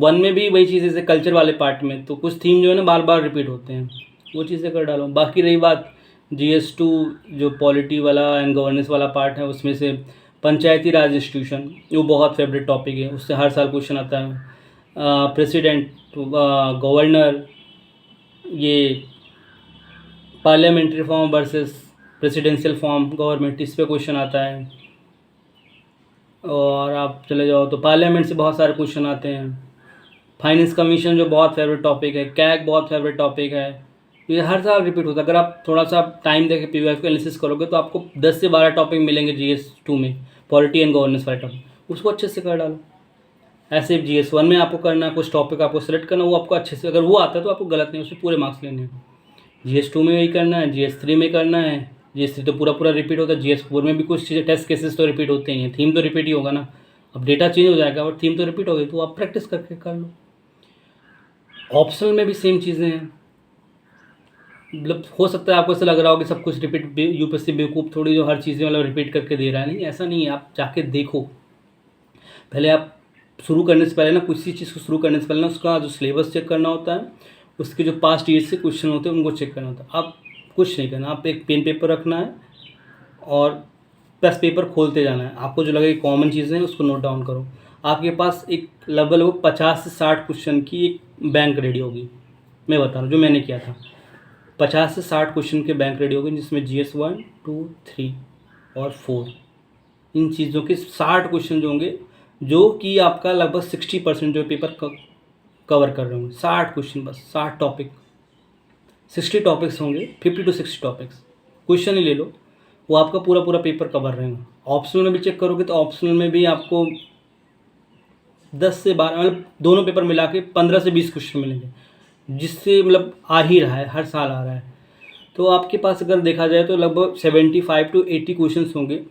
1 में भी वही चीज़, जैसे कल्चर वाले पार्ट में तो कुछ थीम जो है ना बार बार रिपीट होते हैं, वो चीज़ें कर डालो। बाकी रही बात GS 2 जो पॉलिटी वाला एंड गवर्नेंस वाला पार्ट है, उसमें से पंचायती राज इंस्टीट्यूशन, वो बहुत फेवरेट टॉपिक है, उससे हर साल क्वेश्चन आता है। प्रेसिडेंट, गवर्नर, ये parliamentary form versus presidential form government, इस पे क्वेश्चन आता है। और आप चले जाओ तो पार्लियामेंट से बहुत सारे क्वेश्चन आते हैं। फाइनेंस कमीशन जो बहुत फेवरेट टॉपिक है, कैग बहुत फेवरेट टॉपिक है, ये हर साल रिपीट होता है। अगर आप थोड़ा सा टाइम देके PYQ को एनालिसिस करोगे, तो आपको 10 से 12 टॉपिक मिलेंगे GS 2 में, पॉलिटी एंड गवर्नेंस वाले टॉपिक, उसको अच्छे से कर डालो। ऐसे GS 1 में आपको करना है, कुछ टॉपिक आपको सेलेक्ट करना, वो आपको अच्छे से, अगर वो आता है तो आपको गलत नहीं, उससे पूरे मार्क्स लेने हैं। GS 2 में वही करना है, GS 3 में करना है। GS 3 तो पूरा पूरा रिपीट होता है, GS 4 में भी कुछ चीज़ें टेस्ट केसेस तो रिपीट होते ही हैं, थीम तो रिपीट ही होगा ना। अब डेटा चेंज हो जाएगा बट थीम तो रिपीट होगी, तो आप प्रैक्टिस करके कर लो। ऑप्शनल में भी सेम चीज़ें हैं। मतलब हो सकता है आपको ऐसा लग रहा हो कि सब कुछ रिपीट, UPSC बेवकूफ़ थोड़ी जो हर चीज़ें मतलब रिपीट करके दे रहा है, नहीं ऐसा नहीं है। आप जाके देखो, पहले आप शुरू करने से पहले ना, किसी चीज़ को शुरू करने से पहले ना उसका जो सिलेबस चेक करना होता है, उसके जो पास्ट ईयर से क्वेश्चन होते हैं उनको चेक करना होता है। आप कुछ नहीं करना, आप एक पेन पेपर रखना है और बस पेपर खोलते जाना है। आपको जो लगे कॉमन चीज़ें हैं उसको नोट डाउन करो। आपके पास एक लगभग 50 से 60 क्वेश्चन की एक बैंक रेडी होगी। मैं बता रहा हूँ जो मैंने किया था, 50 से 60 क्वेश्चन के बैंक रेडी होगी, जिसमें GS 1, 2, 3 और 4 इन चीज़ों के 60 क्वेश्चन जो होंगे, जो कि आपका लगभग 60% जो पेपर कवर कर रहे होंगे। 60 क्वेश्चन, बस 60 टॉपिक, 60 टॉपिक्स होंगे, 50 to 60 टॉपिक्स क्वेश्चन ही ले लो, वो आपका पूरा पूरा पेपर कवर रहेगा। ऑप्शनल में भी चेक करोगे तो ऑप्शनल में भी आपको 10 से 12 मतलब दोनों पेपर मिला के 15 से 20 क्वेश्चन मिलेंगे, जिससे मतलब आ ही रहा है, हर साल आ रहा है। तो आपके पास अगर देखा जाए तो लगभग 75 to 80 क्वेश्चन होंगे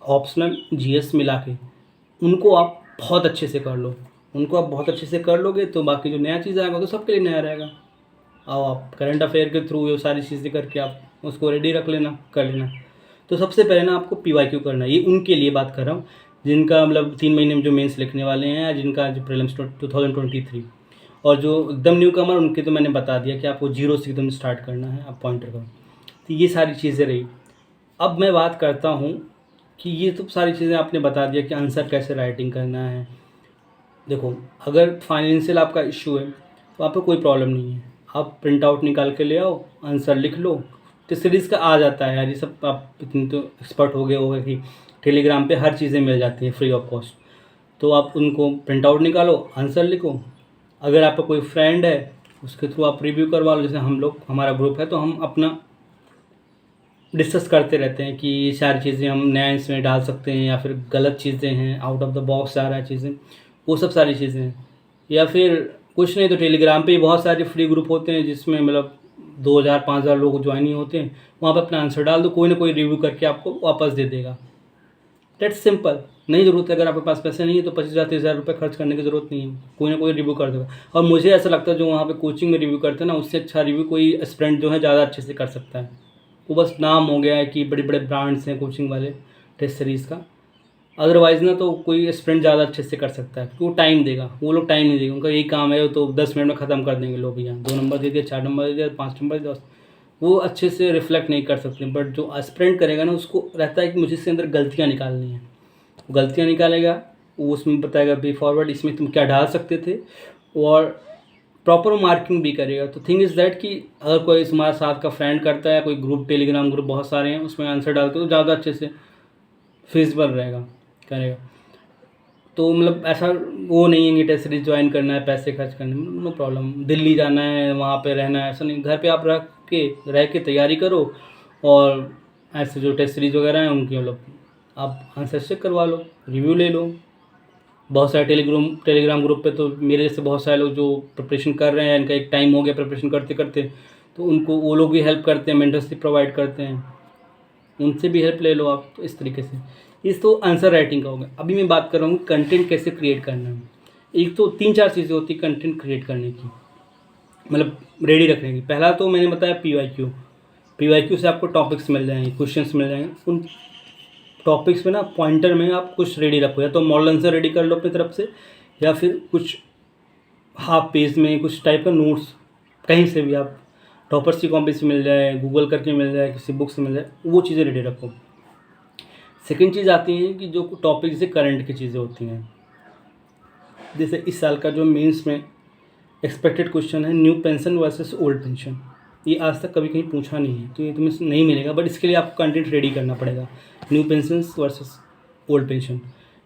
ऑप्शनल GS मिला के। उनको आप बहुत अच्छे से कर लो, उनको आप बहुत अच्छे से कर लोगे तो बाकी जो नया चीज़ आएगा तो सबके लिए नया रहेगा। आओ आप करंट अफेयर के थ्रू ये सारी चीज़ें करके आप उसको रेडी रख लेना, कर लेना। तो सबसे पहले ना आपको PYQ करना है। ये उनके लिए बात कर रहा हूँ जिनका मतलब 3 महीने में जो मेंस लिखने वाले हैं, या जिनका जो प्रीलिम्स 2023, और जो एकदम न्यू कमर उनके तो मैंने बता दिया कि आपको 0 से एकदम स्टार्ट करना है, आप पॉइंटर करो। तो ये सारी चीज़ें रही। अब मैं बात करता हूँ कि ये तो सारी चीज़ें आपने बता दिया कि आंसर कैसे राइटिंग करना है। देखो, अगर फाइनेंशियल आपका इशू है तो आपको कोई प्रॉब्लम नहीं है, आप प्रिंट आउट निकाल के ले आओ, आंसर लिख लो। तो सीरीज़ का आ जाता है यार, ये सब आप इतने तो एक्सपर्ट हो गए होगा कि टेलीग्राम पे हर चीज़ें मिल जाती हैं फ्री ऑफ कॉस्ट। तो आप उनको प्रिंट आउट निकालो, आंसर लिखो। अगर आपका कोई फ्रेंड है उसके थ्रू आप रिव्यू करवा लो। जैसे हम लोग, हमारा ग्रुप है तो हम अपना डिस्कस करते रहते हैं कि ये सारी चीज़ें हम नया इसमें डाल सकते हैं, या फिर गलत चीज़ें हैं, आउट ऑफ द बॉक्स आ रहा है चीज़ें, वो सब सारी चीज़ें हैं। या फिर कुछ नहीं तो टेलीग्राम पे बहुत सारे फ्री ग्रुप होते हैं जिसमें मतलब 2000 5000 लोग ज्वाइन ही होते हैं। वहाँ पर अपना आंसर डाल दो, कोई ना कोई रिव्यू करके आपको वापस दे देगा। That's simple. नहीं ज़रूरत है, अगर आपके पास पैसे नहीं है तो 25,000 30,000 रुपये खर्च करने की ज़रूरत नहीं है, कोई ना कोई रिव्यू कर देगा। और मुझे ऐसा लगता है जो वहाँ पे कोचिंग में रिव्यू करते हैं ना, उससे अच्छा रिव्यू कोई एस्पिरेंट जो है ज़्यादा अच्छे से कर सकता है। वो बस नाम हो गया है कि बड़े बड़े ब्रांड्स हैं कोचिंग वाले टेस्ट सीरीज़ का, अदरवाइज़ ना तो कोई एस्पिरेंट ज़्यादा अच्छे से कर सकता है, क्योंकि वो टाइम देगा। वो लोग टाइम नहीं देंगे, उनका यही काम है, तो 10 मिनट में ख़त्म कर देंगे लोग। यहाँ 2 नंबर दे दिया, 4 नंबर दे दिया, 5 नंबर दे दिया, वो अच्छे से रिफ्लेक्ट नहीं कर सकते। बट जो एस्पिरेंट करेगा ना, उसको रहता है कि मुझे इसके अंदर गलतियाँ निकालनी है, गलतियाँ निकालेगा, वो उसमें बताएगा बी फॉरवर्ड इसमें तुम क्या डाल सकते थे, और प्रॉपर मार्किंग भी करेगा। तो थिंग इज़ दैट कि अगर कोई तुम्हारे साथ का फ्रेंड करता है, कोई ग्रुप टेलीग्राम ग्रुप बहुत सारे हैं उसमें आंसर डालते हो तो ज़्यादा अच्छे से फिजिबल रहेगा, करेगा। तो मतलब ऐसा वो नहीं है कि टेस्ट सीरीज ज्वाइन करना है, पैसे खर्च करने में, नो प्रॉब्लम। दिल्ली जाना है, वहाँ पे रहना है, ऐसा नहीं। घर पे आप रह के तैयारी करो, और ऐसे जो टेस्ट सीरीज वगैरह हैं उनकी मतलब आप आंसर चेक करवा लो, रिव्यू ले लो। बहुत सारे टेलीग्राम ग्रुप पे तो मेरे जैसे बहुत सारे लोग जो प्रिपरेशन कर रहे हैं, इनका एक टाइम हो गया प्रिपरेशन करते करते, तो उनको वो लोग भी हेल्प करते हैं, मेंटरशिप प्रोवाइड करते हैं, उनसे भी हेल्प ले लो आप। तो इस तरीके से इस तो आंसर राइटिंग का होगा। अभी मैं बात कर रहा हूँ कंटेंट कैसे क्रिएट करना है। एक तो 3-4 चीज़ें होती है कंटेंट क्रिएट करने की, मतलब रेडी रखने की। पहला तो मैंने बताया PYQ से आपको टॉपिक्स मिल जाएंगे, क्वेश्चंस मिल जाएंगे। उन टॉपिक्स में ना पॉइंटर में आप कुछ रेडी रखो, या तो मॉडल आंसर रेडी कर लो अपनी तरफ से, या फिर कुछ हाफ पेज में कुछ टाइप का नोट्स, कहीं से भी आप टॉपर्स की कॉपी से मिल जाए, गूगल करके मिल जाए, किसी बुक से मिल जाए, वो चीज़ें रेडी रखो। सेकंड चीज़ आती है कि जो टॉपिक जैसे करंट की चीज़ें होती हैं, जैसे इस साल का जो मेंस में एक्सपेक्टेड क्वेश्चन है, new pension versus old pension. ये आज तक कभी कहीं पूछा नहीं है, तो ये तुम्हें नहीं मिलेगा, बट इसके लिए आपको कंटेंट रेडी करना पड़ेगा। New pension versus old pension,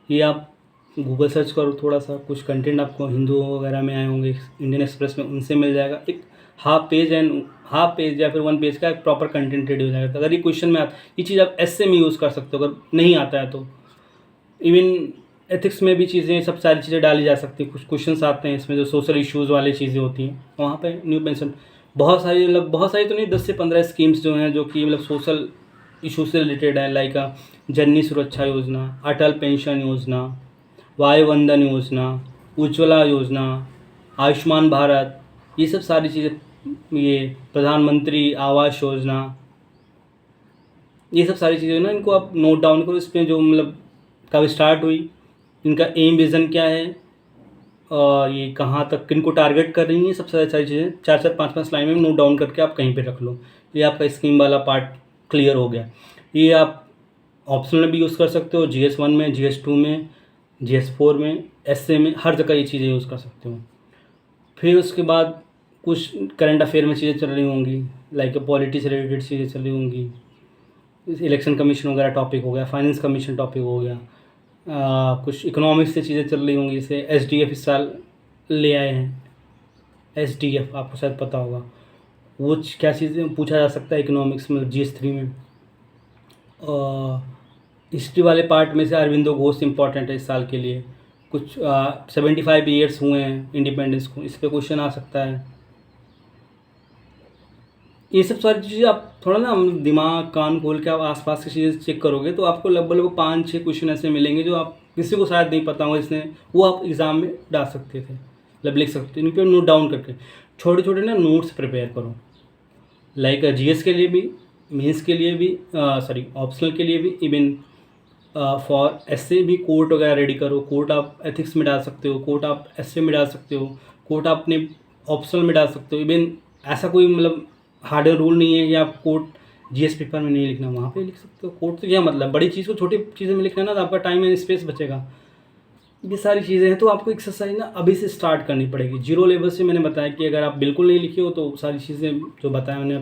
ये आप गूगल सर्च करो, थोड़ा सा कुछ कंटेंट आपको हिंदू वगैरह में आए होंगे, इंडियन एक्सप्रेस में, उनसे मिल जाएगा। एक हाफ पेज या फिर 1 पेज का एक प्रॉपर कंटेंट रेडी हो जाएगा। तो अगर ये क्वेश्चन में ये चीज़ आप ऐसे में यूज़ कर सकते हो, अगर नहीं आता है तो। इवन एथिक्स में भी चीज़ें, सब सारी चीज़ें डाली जा सकती हैं। कुछ क्वेश्चंस आते हैं इसमें जो सोशल इश्यूज़ वाली चीज़ें होती हैं, वहाँ पे न्यू पेंशन बहुत सारी, मतलब बहुत सारी तो नहीं, 10 से 15 स्कीम्स जो हैं जो कि मतलब सोशल इशू से रिलेटेड है, लाइक जननी सुरक्षा योजना, अटल पेंशन योजना, वायु वंदन योजना, उज्ज्वला योजना, आयुष्मान भारत, ये सब सारी चीज़ें, ये प्रधानमंत्री आवास योजना, ये सब सारी चीज़ें ना, इनको आप नोट डाउन करो। इसमें जो मतलब कब स्टार्ट हुई, इनका एम विज़न क्या है, और ये कहाँ तक किनको टारगेट कर रही हैं, सबसे सारी चीज़ें 4-4 5-5 लाइन में नोट डाउन करके आप कहीं पे रख लो। ये आपका स्कीम वाला पार्ट क्लियर हो गया। ये आप ऑप्शनल में भी यूज़ कर सकते हो, GS1 में, GS2 में, GS4 में, एसए में, हर जगह ये चीज़ें यूज़ कर सकते हो। फिर उसके बाद कुछ करंट अफेयर में चीज़ें चल रही होंगी, लाइक पॉलिटी से रिलेटेड चीज़ें चल रही होंगी, इलेक्शन कमीशन वगैरह टॉपिक हो गया, फाइनेंस कमीशन टॉपिक हो गया, कुछ इकोनॉमिक्स से चीज़ें चल रही होंगी, जैसे SDF इस साल ले आए हैं। SDF आपको शायद पता होगा, वो क्या चीज़ें पूछा जा सकता है इकोनॉमिक्स में GS3 में। हिस्ट्री वाले पार्ट में से अरविंदो घोष इंपॉर्टेंट है इस साल के लिए। कुछ 75 ईयर्स हुए हैं इंडिपेंडेंस को, इस पर क्वेश्चन आ सकता है। ये सब सारी चीज़ें आप थोड़ा ना दिमाग कान खोल के आप आसपास की चीज़ें चेक करोगे तो आपको लगभग 5-6 क्वेश्चन ऐसे मिलेंगे जो आप किसी को शायद नहीं पता होगा, इसने वो आप एग्ज़ाम में डाल सकते थे, मतलब लिख सकते थे। इन पर नोट डाउन करके छोटे छोटे ना नोट्स प्रिपेयर करो, लाइक GS के लिए भी, मेंस के लिए भी, सॉरी ऑप्शनल के लिए भी, इवन फॉर एसए भी कोट वगैरह रेडी करो। कोट आप एथिक्स में डाल सकते हो, कोट आप एसए में डाल सकते हो, कोट आप अपने ऑप्शनल में डाल सकते हो। इवन ऐसा कोई मतलब हार्ड रूल नहीं है कि आप कोट GS पेपर में नहीं लिखना, वहाँ पे लिख सकते हो। कोट तो क्या मतलब, बड़ी चीज़ को छोटी चीज़ें में लिखना ना, तो आपका टाइम एंड स्पेस बचेगा। ये सारी चीज़ें हैं, तो आपको एक्सरसाइज ना अभी से स्टार्ट करनी पड़ेगी। जीरो लेवल से मैंने बताया कि अगर आप बिल्कुल नहीं लिखे हो तो सारी चीज़ें जो बताया मैंने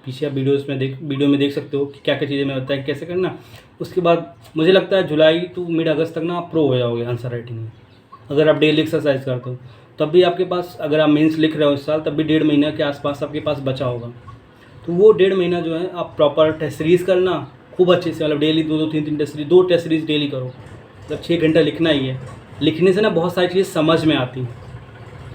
पीछे आप वीडियो में देख सकते हो कि क्या क्या चीज़ें मैं बताया कैसे करना। उसके बाद मुझे लगता है जुलाई टू मिड अगस्त तक ना आप प्रो हो जाओगे आंसर राइटिंग में, अगर आप डेली एक्सरसाइज करते हो। तब भी आपके पास, अगर आप मेंस लिख रहे हो इस साल, तब भी 1.5 महीना के आसपास आपके पास बचा होगा। तो वो 1.5 महीना जो है आप प्रॉपर टेस्ट सीरीज़ करना खूब अच्छे से, मतलब daily 2-3 test series, 2 test series daily करो, मतलब 6 घंटा लिखना ही है। लिखने से ना बहुत सारी चीज़ें समझ में आती हैं,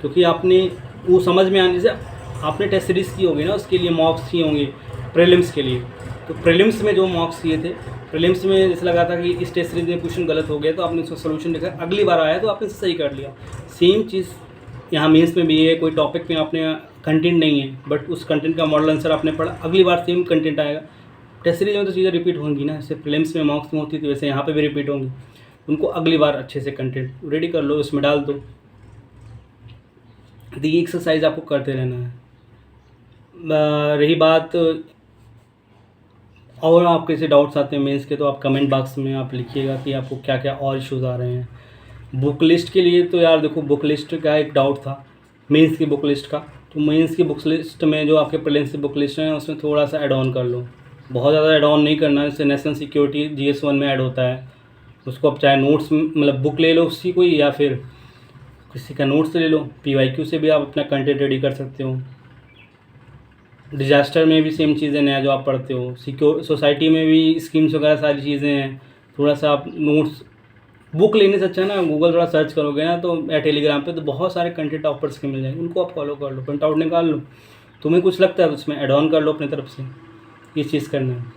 क्योंकि आपने वो समझ में आने से आपने टेस्ट सीरीज़ की होगी ना, उसके लिए मॉक्स किए होंगे प्रीलिम्स के लिए। तो प्रीलिम्स में जो मॉक्स किए थे, प्रीलिम्स में जैसे लगा था कि इस टेस्ट सीरीज में क्वेश्चन गलत हो गया, तो आपने उसका सोल्यूशन देखा, अगली बार आया तो आपने सही कर लिया। सेम चीज़ यहाँ मेंस में भी है। कोई टॉपिक में आपने कंटेंट नहीं है, बट उस कंटेंट का मॉडल आंसर आपने पढ़ा, अगली बार सेम कंटेंट आएगा। टेस्ट सीरीज में तो चीज़ें रिपीट होंगी ना, जैसे प्रीलिम्स में मॉक्स में होती थी, वैसे यहाँ पे भी रिपीट होंगी। उनको अगली बार अच्छे से कंटेंट रेडी कर लो, उसमें डाल दो। तो ये एक्सरसाइज आपको करते रहना है। रही बात और आपके से डाउट्स आते हैं मेंस के, तो आप कमेंट बॉक्स में आप लिखिएगा कि आपको क्या क्या और इश्यूज़ आ रहे हैं। बुक लिस्ट के लिए तो यार देखो, बुक लिस्ट का एक डाउट था मेंस की बुक लिस्ट का। तो मेंस की बुक लिस्ट में जो आपके प्रीलिम्स की बुक लिस्ट है उसमें थोड़ा सा ऐड ऑन कर लो, बहुत ज़्यादा ऐड ऑन नहीं करना है। जैसे नेशनल सिक्योरिटी GS1 में ऐड होता है, उसको आप चाहे नोट्स मतलब बुक ले लो उसकी कोई, या फिर किसी का नोट्स ले लो। PYQ से भी आप अपना कंटेंट रेडी कर सकते हो। डिजास्टर में भी सेम चीज़ें नया जो आप पढ़ते हो। सिक्योर सोसाइटी में भी स्कीम्स वगैरह सारी चीज़ें हैं। थोड़ा सा आप नोट्स बुक लेने से अच्छा ना गूगल थोड़ा सर्च करोगे ना, तो या टेलीग्राम पे तो बहुत सारे कंटेंट टॉपर्स के मिल जाएंगे, उनको आप फॉलो कर लो, प्रिंट आउट निकाल लो। तुम्हें कुछ लगता है तो उसमें ऐड ऑन कर लो अपनी तरफ से, ये चीज़ करना है।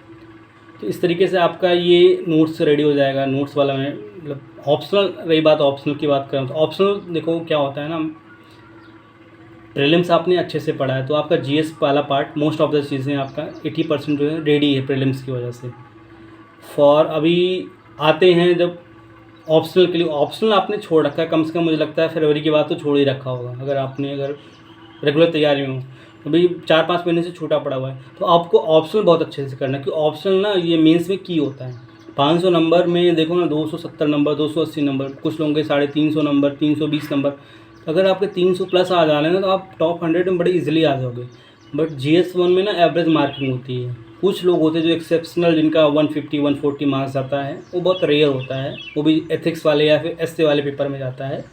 तो इस तरीके से आपका ये नोट्स रेडी हो जाएगा। नोट्स वाला में मतलब ऑप्शनल, रही बात ऑप्शनल की बात करें तो ऑप्शनल देखो क्या होता है ना, प्रीलिम्स आपने अच्छे से पढ़ा है तो आपका GS वाला पार्ट मोस्ट ऑफ द चीज़ें आपका 80% जो है रेडी है प्रीलिम्स की वजह से। फॉर अभी आते हैं जब ऑप्शनल के लिए, ऑप्शनल आपने छोड़ रखा है कम से कम, मुझे लगता है फरवरी के बाद तो छोड़ ही रखा होगा। अगर रेगुलर तैयारी में हो तो भाई 4-5 महीने से छूटा पड़ा हुआ है, तो आपको ऑप्शनल बहुत अच्छे से करना है। क्योंकि ऑप्शनल ना ये मेंस में की होता है। 500 नंबर में देखो ना, 270 नंबर, 280 नंबर, कुछ लोगों के 350 नंबर, 320 नंबर। अगर आपके 300 प्लस आ जाने ना तो आप टॉप 100 में बड़े इजीली आ जाओगे। बट GS1 में ना एवरेज मार्किंग होती है। कुछ लोग होते हैं जो एक्सेप्शनल, जिनका 150-140 मार्क्स आता है, वो बहुत रेयर होता है, वो भी एथिक्स वाले या फिर एसए वाले पेपर में जाता है।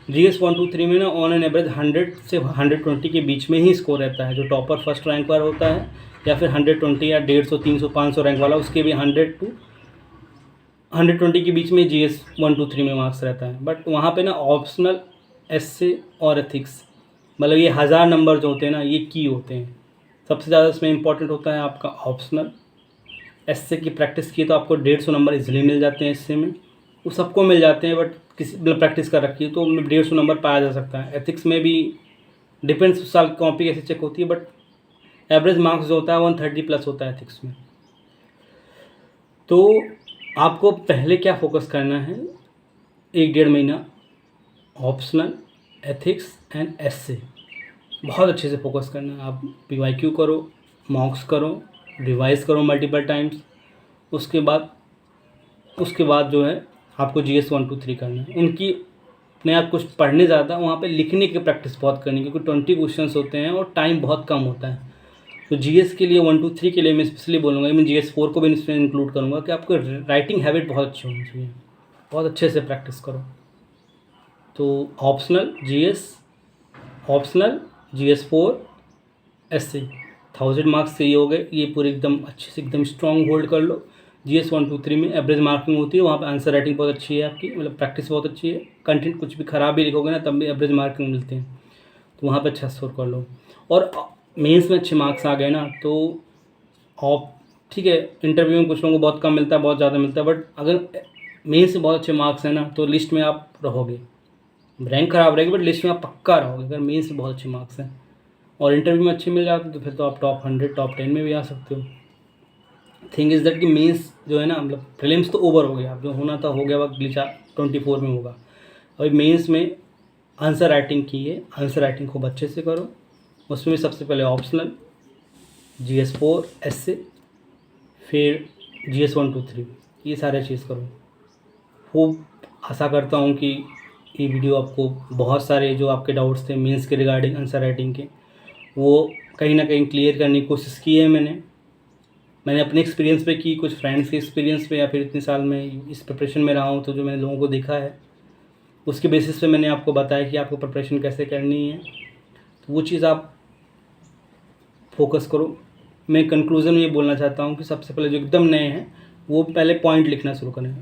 GS 1, 2, 3 में ना ऑन एन एवरेज 100 से 120 के बीच में ही स्कोर रहता है। जो टॉपर फर्स्ट रैंक पर होता है, या फिर 120 या 150, 300, 500 रैंक वाला, उसके भी 100 to 120 के बीच में GS 1, 2, 3 में मार्क्स रहता है। बट वहाँ पे ना ऑप्शनल, एसए और एथिक्स, मतलब ये 1000 नंबर जो होते हैं ना, ये की होते हैं। सबसे ज़्यादा इसमें इंपॉर्टेंट होता है आपका ऑप्शनल। एसए की प्रैक्टिस की तो आपको 150 नंबर इजीली मिल जाते हैं एसए में, वो सबको मिल जाते हैं, बट किसी मतलब प्रैक्टिस कर रखी है तो 150 नंबर पाया जा सकता है। एथिक्स में भी डिपेंड्स, उस साल कॉपी कैसे चेक होती है, बट एवरेज मार्क्स जो होता है 130 प्लस होता है एथिक्स में। तो आपको पहले क्या फोकस करना है, 1-1.5 महीना ऑप्शनल, एथिक्स एंड एसए। बहुत अच्छे से फोकस करना है। आप पीवाईक्यू करो, मॉक्स करो, रिवाइज करो मल्टीपल टाइम्स। उसके बाद जो है आपको जीएस 1 2 3 करना है। इनकी अपने आप कुछ पढ़ने ज़्यादा, वहाँ पे लिखने की प्रैक्टिस बहुत करनी है, क्योंकि 20 क्वेश्चंस होते हैं और टाइम बहुत कम होता है। तो जीएस के लिए 1 2 3 के लिए मैं स्पेशली बोलूँगा, मैं जीएस 4 को भी इसमें इंक्लूड करूँगा कि आपको राइटिंग हैबिट बहुत अच्छी होनी चाहिए, बहुत अच्छे से प्रैक्टिस करो। तो ऑप्शनल जीएस 4 एसए 1000 मार्क्स से ये हो गए। ये पूरे एकदम अच्छे से एकदम स्ट्रॉन्ग होल्ड कर लो। जीएस 1 2 3 में एवरेज मार्किंग होती है, वहाँ पे आंसर राइटिंग बहुत अच्छी है आपकी, मतलब प्रैक्टिस बहुत अच्छी है। कंटेंट कुछ भी ख़राब भी लिखोगे ना तब भी एवरेज मार्किंग मिलते हैं, तो वहाँ पे अच्छा स्कोर कर लो। और मेंस में अच्छे मार्क्स आ गए ना तो आप ठीक है, इंटरव्यू में कुछ लोगों को बहुत कम मिलता है, बहुत ज़्यादा मिलता है, बट अगर मेंस से बहुत अच्छे मार्क्स हैं ना तो लिस्ट में आप रहोगे। रैंक खराब रहेगी बट लिस्ट में आप पक्का रहोगे अगर मेंस में बहुत अच्छे मार्क्स हैं। और इंटरव्यू में अच्छे मिल जाते तो फिर तो आप टॉप 100 टॉप 10 में भी आ सकते हो। थिंग इज़ दैट कि मेंस जो है ना, मतलब प्रीलिम्स तो ओवर हो गया, अब जो होना था हो गया, वक्त glicha 24 में होगा। अभी मेंस में आंसर राइटिंग की है, आंसर राइटिंग खूब अच्छे से करो। उसमें सबसे पहले ऑप्शनल, जीएस 4 एसए, फिर जीएस 1 2 3, ये सारे चीज़ करो। खूब आशा करता हूँ कि ये वीडियो आपको बहुत सारे जो आपके डाउट्स थे मेंस के रिगार्डिंग आंसर राइटिंग के, वो कहीं ना कहीं क्लियर करने की कोशिश की है मैंने अपने एक्सपीरियंस पे की, कुछ फ्रेंड्स के एक्सपीरियंस पे, या फिर इतने साल में इस प्रिपरेशन में रहा हूँ तो जो मैंने लोगों को देखा है उसके बेसिस पे मैंने आपको बताया कि आपको प्रिपरेशन कैसे करनी है। तो वो चीज़ आप फोकस करो। मैं कंक्लूज़न में ये बोलना चाहता हूँ कि सबसे पहले जो एकदम नए हैं वो पहले पॉइंट लिखना शुरू करें।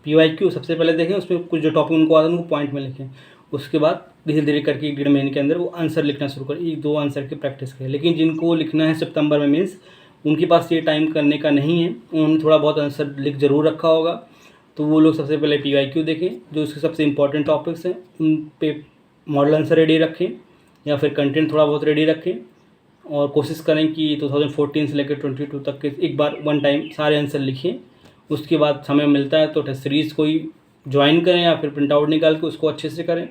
पीवाईक्यू सबसे पहले देखें, उसमें कुछ जो टॉपिक उनको आता है उनको पॉइंट में लिखें। उसके बाद धीरे धीरे करके 1 डेढ़ महीने के अंदर वो आंसर लिखना शुरू करें, 1 2 आंसर की प्रैक्टिस करें। लेकिन जिनको लिखना है सितंबर में मीन्स उनके पास ये टाइम करने का नहीं है, उन्होंने थोड़ा बहुत आंसर लिख ज़रूर रखा होगा, तो वो लोग सबसे पहले पीवाईक्यू देखें, जो उसके सबसे इंपॉर्टेंट टॉपिक्स हैं उन पे मॉडल आंसर रेडी रखें या फिर कंटेंट थोड़ा बहुत रेडी रखें। और कोशिश करें कि 2014 से लेकर 22 तक के एक बार वन टाइम सारे आंसर लिखें। उसके बाद समय मिलता है तो टेस्ट सीरीज़ कोई ज्वाइन करें या फिर प्रिंट आउट निकाल के उसको अच्छे से करें।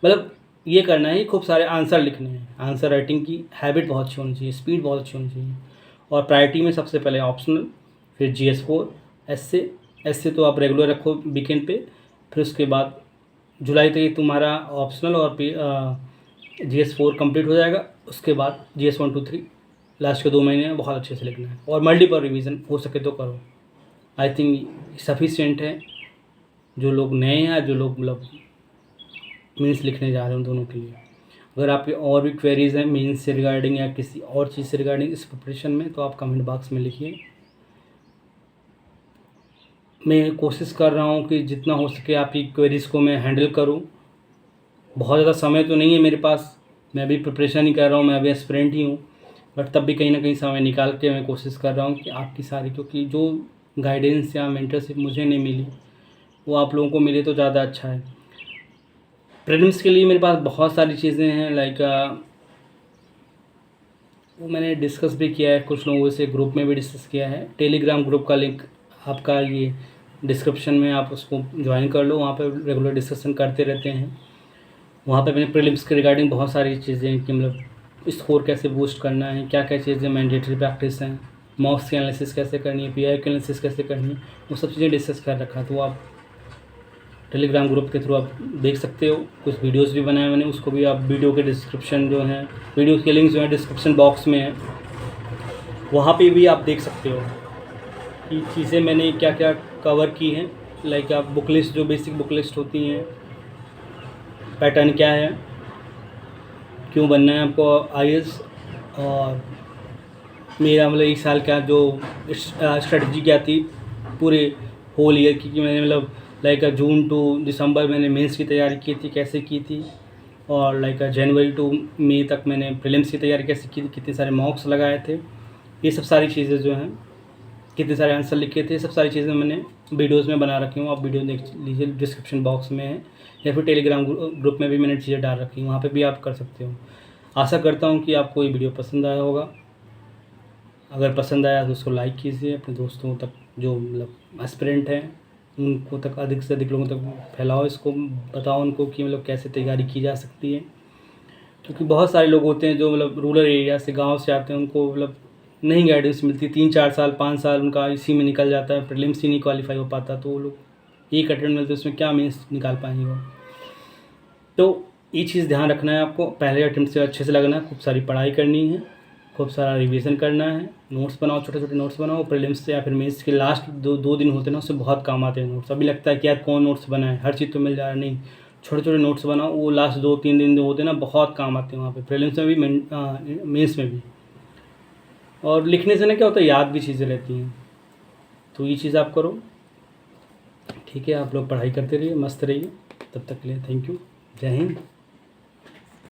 मतलब ये करना है, खूब सारे आंसर लिखने हैं। आंसर राइटिंग की हैबिट बहुत अच्छी होनी चाहिए, स्पीड बहुत अच्छी होनी चाहिए। और प्रायोरिटी में सबसे पहले ऑप्शनल, फिर जीएस 4 एससे तो आप रेगुलर रखो वीकेंड पे। फिर उसके बाद जुलाई तक तुम्हारा ऑप्शनल और जीएस 4 कंप्लीट हो जाएगा। उसके बाद जीएस 1 2 3 लास्ट के 2 महीने में बहुत अच्छे से लिखना है और मल्टीपल रिवीजन हो सके तो करो। आई थिंक सफिशिएंट है जो लोग नए हैं, जो लोग मतलब मीन्स लिखने जा रहे हैं उन दोनों के लिए। अगर आपके और भी क्वेरीज़ हैं मीन्स से रिगार्डिंग या किसी और चीज़ से रिगार्डिंग इस प्रिपरेशन में, तो आप कमेंट बॉक्स में लिखिए। मैं कोशिश कर रहा हूँ कि जितना हो सके आपकी क्वेरीज़ को मैं हैंडल करूँ। बहुत ज़्यादा समय तो नहीं है मेरे पास, मैं भी प्रिपरेशन ही कर रहा हूँ, मैं अभी एस्पिरेंट ही हूँ, बट तब भी कहीं ना कहीं समय निकाल के मैं कोशिश कर रहा हूँ कि आपकी सारी, क्योंकि जो गाइडेंस या मेंटरशिप मुझे नहीं मिली वो आप लोगों को मिले तो ज़्यादा अच्छा है। प्रीलिम्स के लिए मेरे पास बहुत सारी चीज़ें हैं, लाइक वो मैंने डिस्कस भी किया है कुछ लोगों से, ग्रुप में भी डिस्कस किया है। टेलीग्राम ग्रुप का लिंक आपका ये डिस्क्रिप्शन में, आप उसको ज्वाइन कर लो, वहाँ पर रेगुलर डिस्कशन करते रहते हैं। वहाँ पे मैंने प्रीलिम्स के रिगार्डिंग बहुत सारी चीज़ें कि मतलब स्कोर कैसे बूस्ट करना है, क्या क्या चीज़ें मैंडेटरी प्रैक्टिस हैं, मॉक्स की एनालिसिस कैसे करनी है, पीआई की एनालिसिस कैसे करनी है, वो सब चीज़ें डिस्कस कर रखा है। तो आप टेलीग्राम ग्रुप के थ्रू आप देख सकते हो। कुछ वीडियोस भी बनाए मैंने, उसको भी आप वीडियो के डिस्क्रिप्शन जो हैं, वीडियो के लिंक जो है डिस्क्रिप्शन बॉक्स में है, वहाँ पे भी आप देख सकते हो कि चीज़ें मैंने क्या क्या कवर की हैं। लाइक आप बुक लिस्ट, जो बेसिक बुक लिस्ट होती हैं, पैटर्न क्या है, क्यों बनना है आपको आईएएस, और मेरा मतलब एक साल का जो स्ट्रेटजी क्या थी पूरे होल ईयर की, कि मैंने मतलब लाइक जून टू दिसंबर मैंने मेंस की तैयारी की थी, कैसे की थी, और लाइक जनवरी टू मई तक मैंने प्रीलिम्स की तैयारी कैसे की थी, कितने सारे मॉक्स लगाए थे, ये सब सारी चीज़ें जो हैं, कितने सारे आंसर लिखे थे, सब सारी चीज़ें मैंने वीडियोज़ में बना रखी हूँ। आप वीडियो देख लीजिए, डिस्क्रिप्शन बॉक्स में है, या फिर टेलीग्राम ग्रुप में भी मैंने चीज़ें डाल रखी हैं, वहाँ पे भी आप कर सकते हो। आशा करता हूँ कि आपको ये वीडियो पसंद आया होगा। अगर पसंद आया तो उसको लाइक कीजिए अपने दोस्तों तक जो मतलब एस्पिरेंट हैं, उनको तक अधिक से अधिक लोगों तक फैलाओ, इसको बताओ उनको कि मतलब कैसे तैयारी की जा सकती है। क्योंकि बहुत सारे लोग होते हैं जो मतलब रूरल एरिया से, गाँव से आते हैं, उनको मतलब नहीं गाइडेंस मिलती, 3-4 साल 5 साल उनका इसी में निकल जाता है, प्रीलिम्स ही नहीं क्वालीफाई हो पाता, तो वो लोग एक अटेम्प्ट मिलते उसमें क्या मेंस निकाल पाएंगे वो। तो ये चीज़ ध्यान रखना है आपको, पहले अटेम्प्ट से अच्छे से लगना है, खूब सारी पढ़ाई करनी है, खूब सारा रिवीजन करना है, नोट्स बनाओ, छोटे छोटे नोट्स बनाओ। प्रीलिम्स से या फिर मेंस के लास्ट 2 दिन होते हैं ना, उससे बहुत काम आते हैं नोट्स। अभी लगता है कि यार कौन नोट्स बनाए, हर चीज़ तो मिल जा रहा है, नहीं, छोटे छोटे नोट्स बनाओ, वो लास्ट 2-3 दिन जो होते हैं ना, बहुत काम आते हैं वहाँ पे, प्रीलिम्स में भी मेंस में भी। और लिखने से ना क्या होता है, याद भी चीज़ें रहती हैं। तो ये चीज़ आप करो, ठीक है। आप लोग पढ़ाई करते रहिए, मस्त रहिए। तब तक के लिए थैंक यू, जय हिंद।